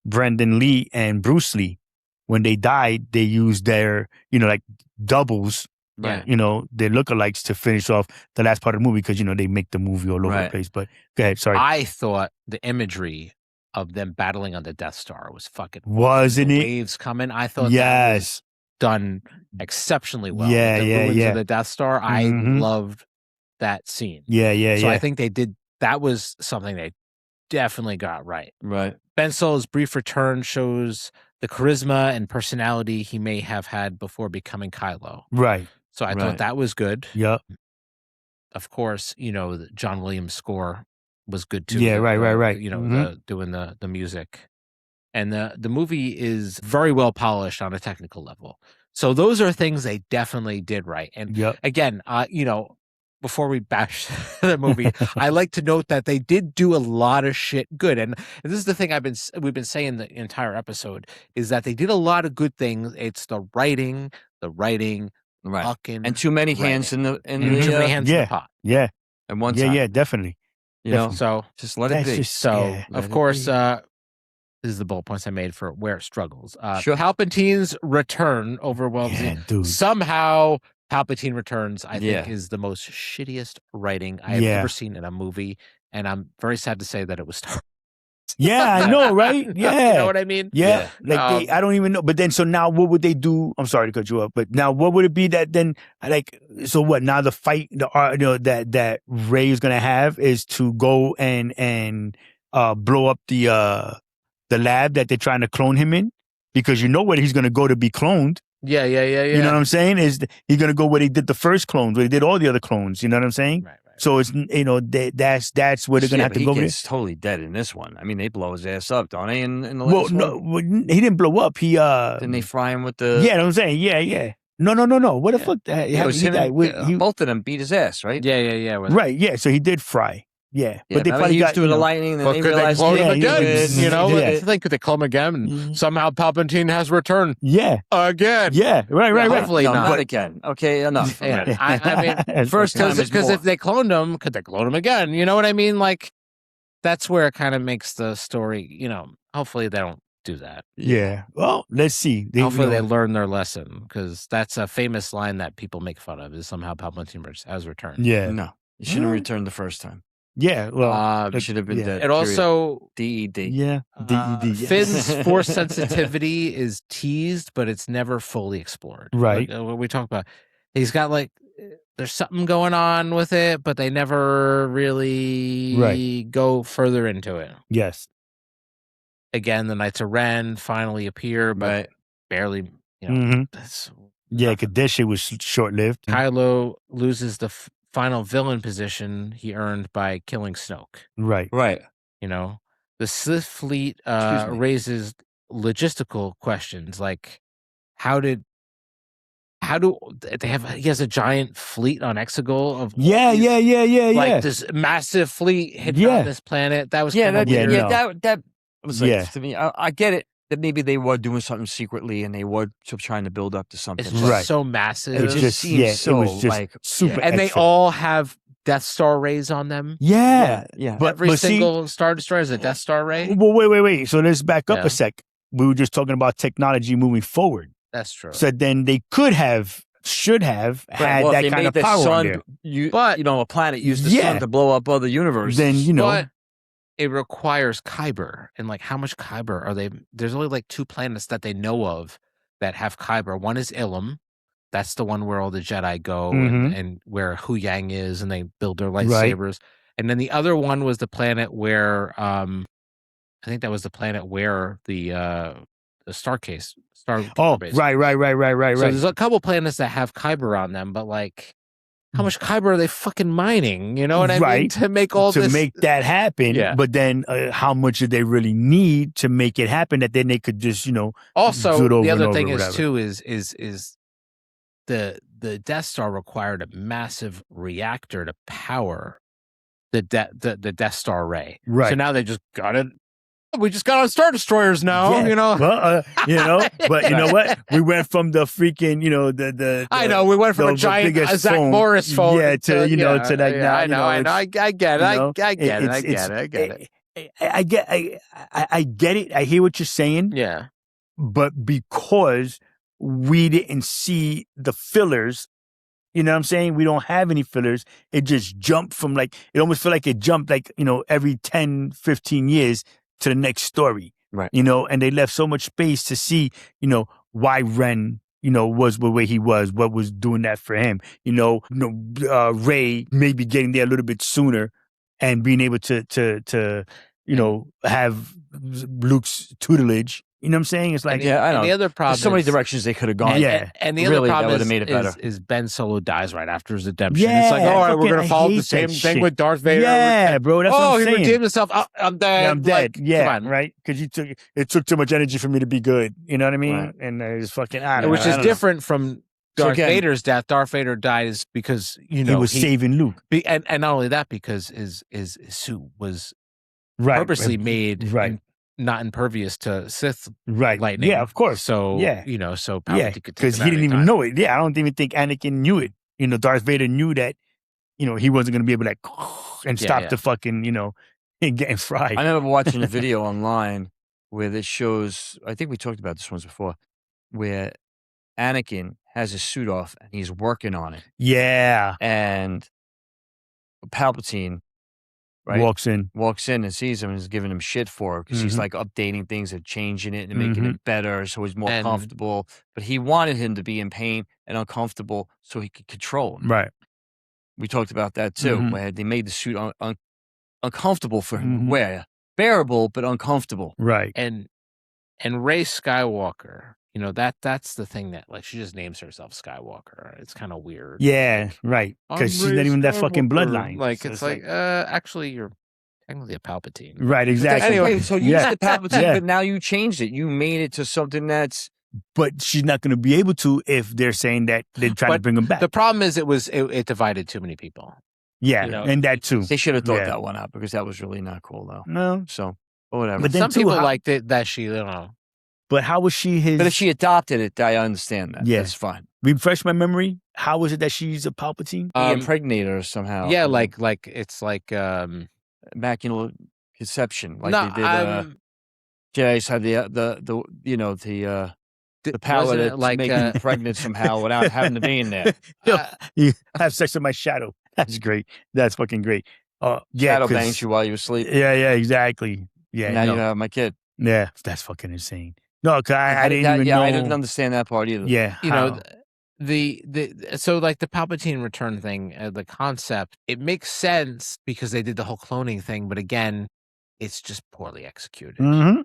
Brendan Lee and Bruce Lee. When they died, they used their like doubles. Right. Their lookalikes to finish off the last part of the movie because they make the movie all over the place. But go ahead. Sorry. I thought the imagery of them battling on the Death Star was fucking wasn't it? Waves coming. I thought that was done exceptionally well. Yeah, the ruins of the Death Star. I Mm-hmm. loved that scene. Yeah. So I think they did. That was something they definitely got right. Right. Ben Solo's brief return shows the charisma and personality he may have had before becoming Kylo. Right. So I thought that was good. Yep. of course, the John Williams score was good too. Yeah, right. Doing the music. And the movie is very well polished on a technical level. So those are things they definitely did right. And again, before we bash the movie, I like to note that they did do a lot of shit good. And this is the thing we've been saying the entire episode, is that they did a lot of good things. It's the writing, right, fucking and too many hands in the too many hands in the pot. Yeah. And one time. Yeah, definitely. So just let it be. Of course, this is the bullet points I made for where it struggles. Sure. Palpatine's return overwhelms somehow. Palpatine Returns, I think, is the most shittiest writing I have ever seen in a movie, and I'm very sad to say that it was Star Wars. Yeah, I know, right? Yeah. You know what I mean? Yeah. Like, I don't even know. But then, so now what would they do? I'm sorry to cut you off, but now what would it be that then, like, so what? Now the fight, that Rey is going to have is to go and blow up the lab that they're trying to clone him in? Because you know where he's going to go to be cloned. Yeah. You know what I'm saying? He's going to go where they did the first clones, where they did all the other clones. You know what I'm saying? Right. So it's, that's where they're going to have to go. He gets totally dead in this one. I mean, they blow his ass up, don't they? In the well, last no, one? he didn't blow up. Didn't they fry him with the? Yeah, know what I'm saying. Yeah. No. What the fuck? Both of them beat his ass, right? Yeah. Right. Yeah. So he did fry. Yeah, but they probably got doing the lightning. And they could they clone him again? Could they clone him again? And somehow Palpatine has returned. Yeah, again. Yeah, right. Hopefully not again. Okay, enough. Yeah. I mean, first because if they cloned him, could they clone him again? You know what I mean? Like, that's where it kind of makes the story. Hopefully they don't do that. Yeah. Well, let's see. Hopefully they learn their lesson, because that's a famous line that people make fun of, is somehow Palpatine has returned. Yeah. No, he shouldn't have returned the first time. Yeah, well, it should have been dead. It also DED. Yeah, DED. Finn's force sensitivity is teased, but it's never fully explored. Right. What we talk about, he's got there's something going on with it, but they never really go further into it. Yes. Again, the Knights of Ren finally appear, but barely. That's yeah, because this shit was short lived. Kylo loses the final villain position he earned by killing Snoke. Right. The Sith fleet raises logistical questions, like how do they have? He has a giant fleet on Exegol of like this massive fleet hitting on this planet. That was that was like, to me. I get it. That maybe they were doing something secretly and they were trying to build up to something. It's just so massive. It just seems so, it was just super and extra. They all have Death Star rays on them. Yeah. But every single Star Destroyer is a Death Star ray. Well, wait. So let's back up a sec. We were just talking about technology moving forward. That's true. So then they should have had that kind of power on there. But a planet used the sun to blow up other universes. Then But it requires Kyber, and how much Kyber are they? There's only 2 planets that they know of that have Kyber. One is Ilum, that's the one where all the Jedi go and where Hu Yang is, and they build their lightsabers. Right. And then the other one was the planet where I think that was the planet where the Star base. Right. So there's a couple planets that have Kyber on them, but how much Kyber are they fucking mining? You know what I mean? To make all this. To make that happen. Yeah. But then how much do they really need to make it happen that then they could just, Also, do it over the other and thing over, is, too, is the Death Star required a massive reactor to power the Death Star ray. Right. So now they just got it. We just got on Star Destroyers now, Well, but you know what? We went from the freaking, the I know, we went from a giant Zach Morris phone. Yeah, to that now. I know. I get it. I get it. I hear what you're saying. Yeah. But because we didn't see the fillers, you know what I'm saying? We don't have any fillers. It just jumped from it almost felt like it jumped every 10, 15 years to the next story, right? And they left so much space to see, why Ren, was the way he was, what was doing that for him, Rey maybe getting there a little bit sooner and being able to have Luke's tutelage, You know what I'm saying? It's like, I know. The other problem There's so many is, directions they could have gone. and the really, other problem that made it better. is Ben Solo dies right after his redemption. Yeah, it's like, all right, we're fucking- gonna I follow the hate same that thing shit. with Darth Vader. Yeah, bro. That's what I'm he saying. redeemed himself. Oh, I'm dead. Yeah, I'm dead. Like, Yeah, come on. right. Because it took too much energy for me to be good. You know what I mean? Right. And it's fucking, Which is different from Darth again- Vader's death. Darth Vader dies because he was saving Luke, and not only that, because his suit was right? purposely made right. not impervious to Sith Right. lightning. Yeah, of course. So yeah, so yeah, Palpatine could take because him he out didn't even anytime. know it. Yeah, I don't even think Anakin knew it. Darth Vader knew that. He wasn't going to be able to and stop the fucking getting fried. I remember watching a video online where it shows. I think we talked about this once before, where Anakin has his suit off and he's working on it. Yeah, And Palpatine, right, walks in and sees him and is giving him shit for it because he's like updating things and changing it and making it better so he's more comfortable. But he wanted him to be in pain and uncomfortable so he could control him. Right. We talked about that too, where they made the suit uncomfortable for him to wear, bearable but uncomfortable. Right. And Rey Skywalker, that's the thing that, like, she just names herself Skywalker. It's kind of weird. Yeah, right. Because she's not even that fucking bloodline. Like, So it's like, actually, you're technically a Palpatine. Right, exactly. Anyway, so you said Palpatine, Yeah. but now you changed it. You made it to something that's. But she's not going to be able to if they're saying that they're trying to bring him back. The problem is it divided too many people. Yeah, and that too. They should have thought that one out because that was really not cool, though. No. So, whatever. But then some people liked it that she, But how was she his? But if she adopted it, I understand that. Yeah. That's fine. Refresh my memory. How is it that she's a Palpatine? He impregnated her somehow. Yeah, like it's like immaculate conception. Like no, they did. Jedi's had the power to make him pregnant somehow without having to be in there. You have sex with my shadow. That's great. That's fucking great. Yeah, Shadow bangs you while you sleep. Yeah, exactly. Yeah. And now you have my kid. Yeah, that's fucking insane. No, because I didn't even know. I didn't understand that part either. Yeah, so like the Palpatine return thing, the concept, it makes sense because they did the whole cloning thing, but again, it's just poorly executed,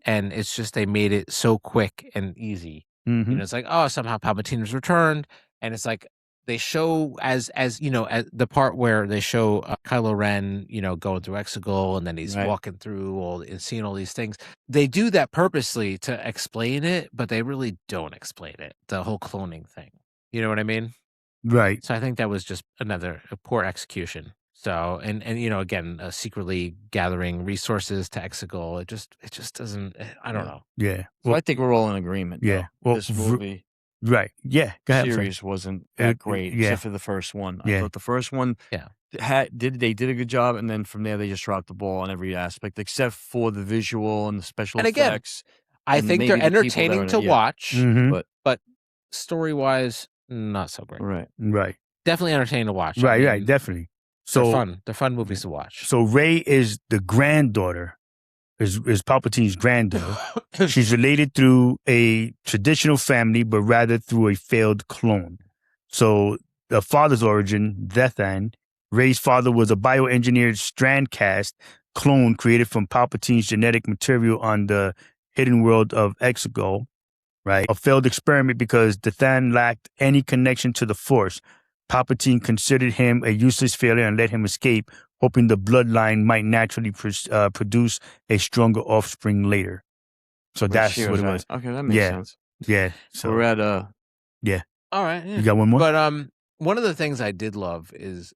and it's just they made it so quick and easy. It's like, oh, somehow Palpatine was returned, and it's like they show as as the part where they show Kylo Ren, going through Exegol, and then he's walking through and seeing all these things. They do that purposely to explain it, but they really don't explain it. The whole cloning thing, you know what I mean? Right. So I think that was just another poor execution. So and again, secretly gathering resources to Exegol. It just doesn't. I don't know. Yeah. Well, I think we're all in agreement. Yeah. Well, this movie. Right. Yeah. Go ahead. Series wasn't that great, except for the first one. I thought the first one, they did a good job, and then from there they just dropped the ball on every aspect, except for the visual and the special effects. I think they're entertaining to watch, but story wise, not so great. Right. Definitely entertaining to watch. Right. Definitely. So they're fun movies to watch. So Rey is the granddaughter. Is Palpatine's granddaughter. She's related through a traditional family, but rather through a failed clone. So the father's origin, Dethan, Rey's father was a bioengineered strand-cast clone created from Palpatine's genetic material on the hidden world of Exegol, right? A failed experiment because Dethan lacked any connection to the Force. Palpatine considered him a useless failure and let him escape, hoping the bloodline might naturally produce a stronger offspring later. So that's what it was. Okay, that makes sense. Yeah. So we're at yeah. All right. Yeah. You got one more? But one of the things I did love is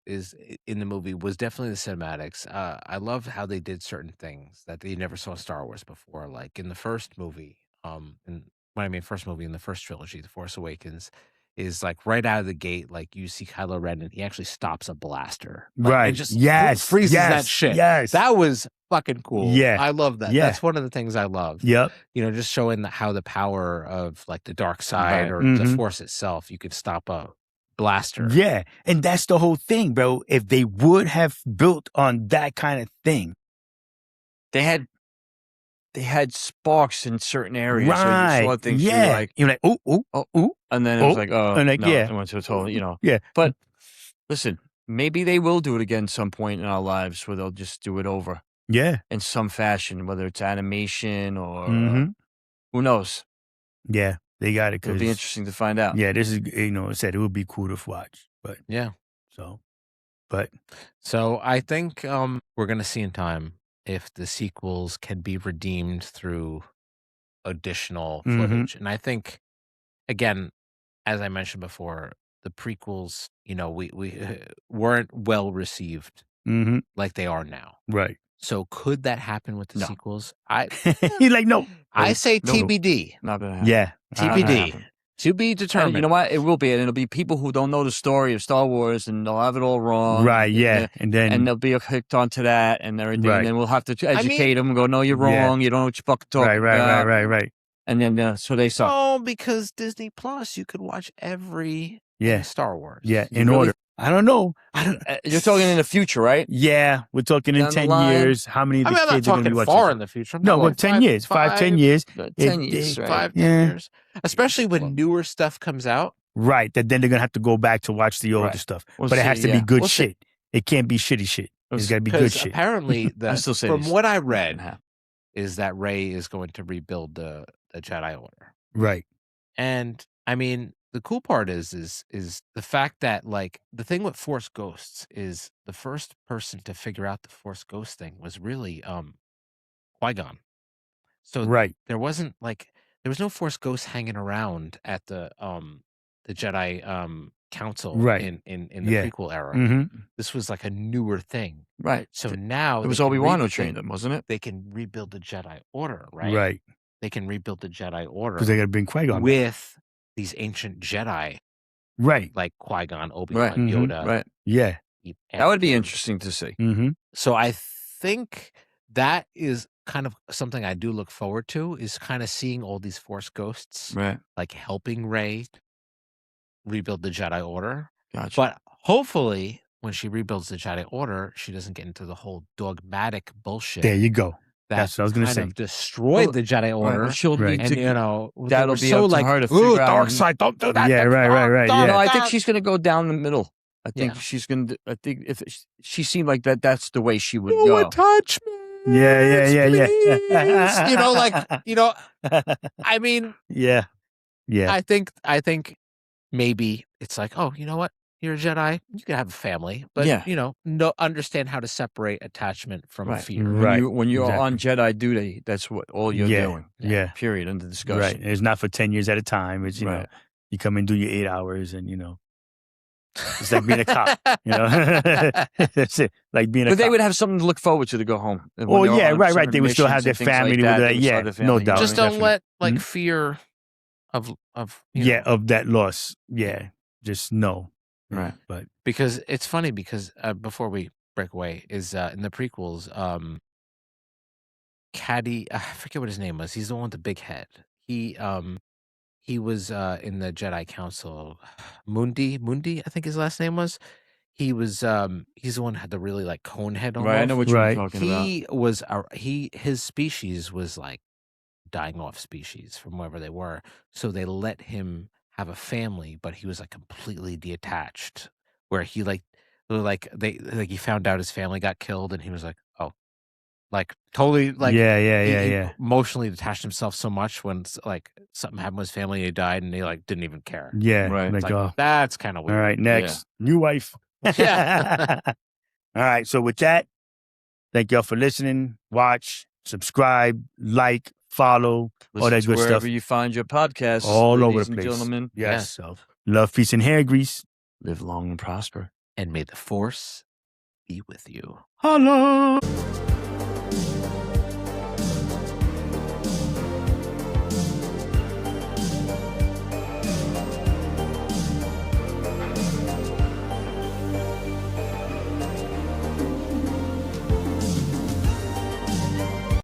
in the movie was definitely the cinematics. I love how they did certain things that you never saw in Star Wars before. Like in the first movie, in the first trilogy, The Force Awakens, is like right out of the gate, like you see Kylo Ren and he actually stops a blaster. Like, right. And just freezes that shit. Yes. That was fucking cool. Yeah. I love that. Yeah. That's one of the things I love. Yep. Just showing how the power of like the dark side or the Force itself, you could stop a blaster. Yeah. And that's the whole thing, bro. If they would have built on that kind of thing. They had sparks in certain areas. Right. So you saw things you're like, ooh. And then it was like, oh, and like, no, it went to a total, Yeah. But listen, maybe they will do it again some point in our lives where they'll just do it over. Yeah. In some fashion, whether it's animation or Who knows? Yeah, they got it. It'll be interesting to find out. Yeah, this is, I said it would be cool to watch. But yeah. So I think we're going to see in time if the sequels can be redeemed through additional footage. And I think, again, as I mentioned before, the prequels, we weren't well received like they are now. Right. So could that happen with the sequels? He's like, no. I say TBD. Not gonna happen. Yeah. TBD. To be determined. And you know what? It will be. And it'll be people who don't know the story of Star Wars and they'll have it all wrong. Right, yeah. And they'll be hooked onto that and everything. Right. And then we'll have to educate them and go, no, you're wrong. You don't know what you're fucking talking about. Right. And then, so they suck. Oh, because Disney Plus, you could watch every Star Wars. Yeah, in order. I don't know. You're talking in the future, right? Yeah, we're talking in 10 years. How many of the kids are going to be watching? Far in the future. No, well, 10 years. 10 years. 10 years, right? 10 years. Especially when newer stuff comes out. Right, that then they're going to have to go back to watch the older stuff. But it has to be good shit. It can't be shitty shit. It's got to be good shit. Apparently, from what I read, is that Rey is going to rebuild the Jedi Order. Right. And, I mean, the cool part is the fact that, like, the thing with Force Ghosts is the first person to figure out the Force Ghost thing was really Qui-Gon. So there was no Force Ghosts hanging around at the Jedi Council in the prequel era. This was like a newer thing. Right. So now it was Obi-Wan who trained them, wasn't it? They can rebuild the Jedi Order, right? Right. They can rebuild the Jedi Order because they got to bring Qui-Gon with these ancient Jedi, right? Like Qui-Gon, Obi-Wan, Yoda, right? Yeah, that would be interesting to see. So I think that is kind of something I do look forward to, is kind of seeing all these Force Ghosts, right? Like helping Rey rebuild the Jedi Order. Gotcha. But hopefully, when she rebuilds the Jedi Order, she doesn't get into the whole dogmatic bullshit. There you go. That's what I was going to say. Destroyed the Jedi Order, and that'll be so up to her to figure out. Dark side, don't do that. Yeah, right. No, I think she's going to go down the middle. I think she's going to. I think if she seemed like that's the way she would go. Touch me. Yeah. I mean, yeah. I think maybe it's like, oh, you know what? You're a Jedi. You can have a family, but understand how to separate attachment from fear. Right. When you're on Jedi duty, that's what all you're doing. Yeah. Period. Under discussion. Right. It's not for 10 years at a time. It's you come and do your 8 hours, and it's like being a cop. That's it. Like being a. But cop. They would have something to look forward to go home. Oh yeah, right. They would still have their family. No doubt. Just don't let fear of of that loss. Yeah. Just no. Right. But because it's funny because before we break away is in the prequels, Caddy, I forget what his name was. He's the one with the big head. He was in the Jedi Council. Mundi, I think his last name was. He was he's the one who had the really like cone head almost. Right, I know what you're talking about. He was his species was like dying off species from wherever they were. So they let him have a family, but he was like completely detached, where he he found out his family got killed and he was like, oh, like totally like he emotionally detached himself so much when like something happened with his family, he died, and he like didn't even care. Right. Like, that's kind of weird. All right, next. New wife. Yeah. All right, so with that, thank y'all for listening. Watch, subscribe, like, follow, all that good wherever stuff. You find your podcast, all over the place. Gentlemen. Yes. So, love, peace, and hair grease. Live long and prosper. And may the Force be with you. Holla!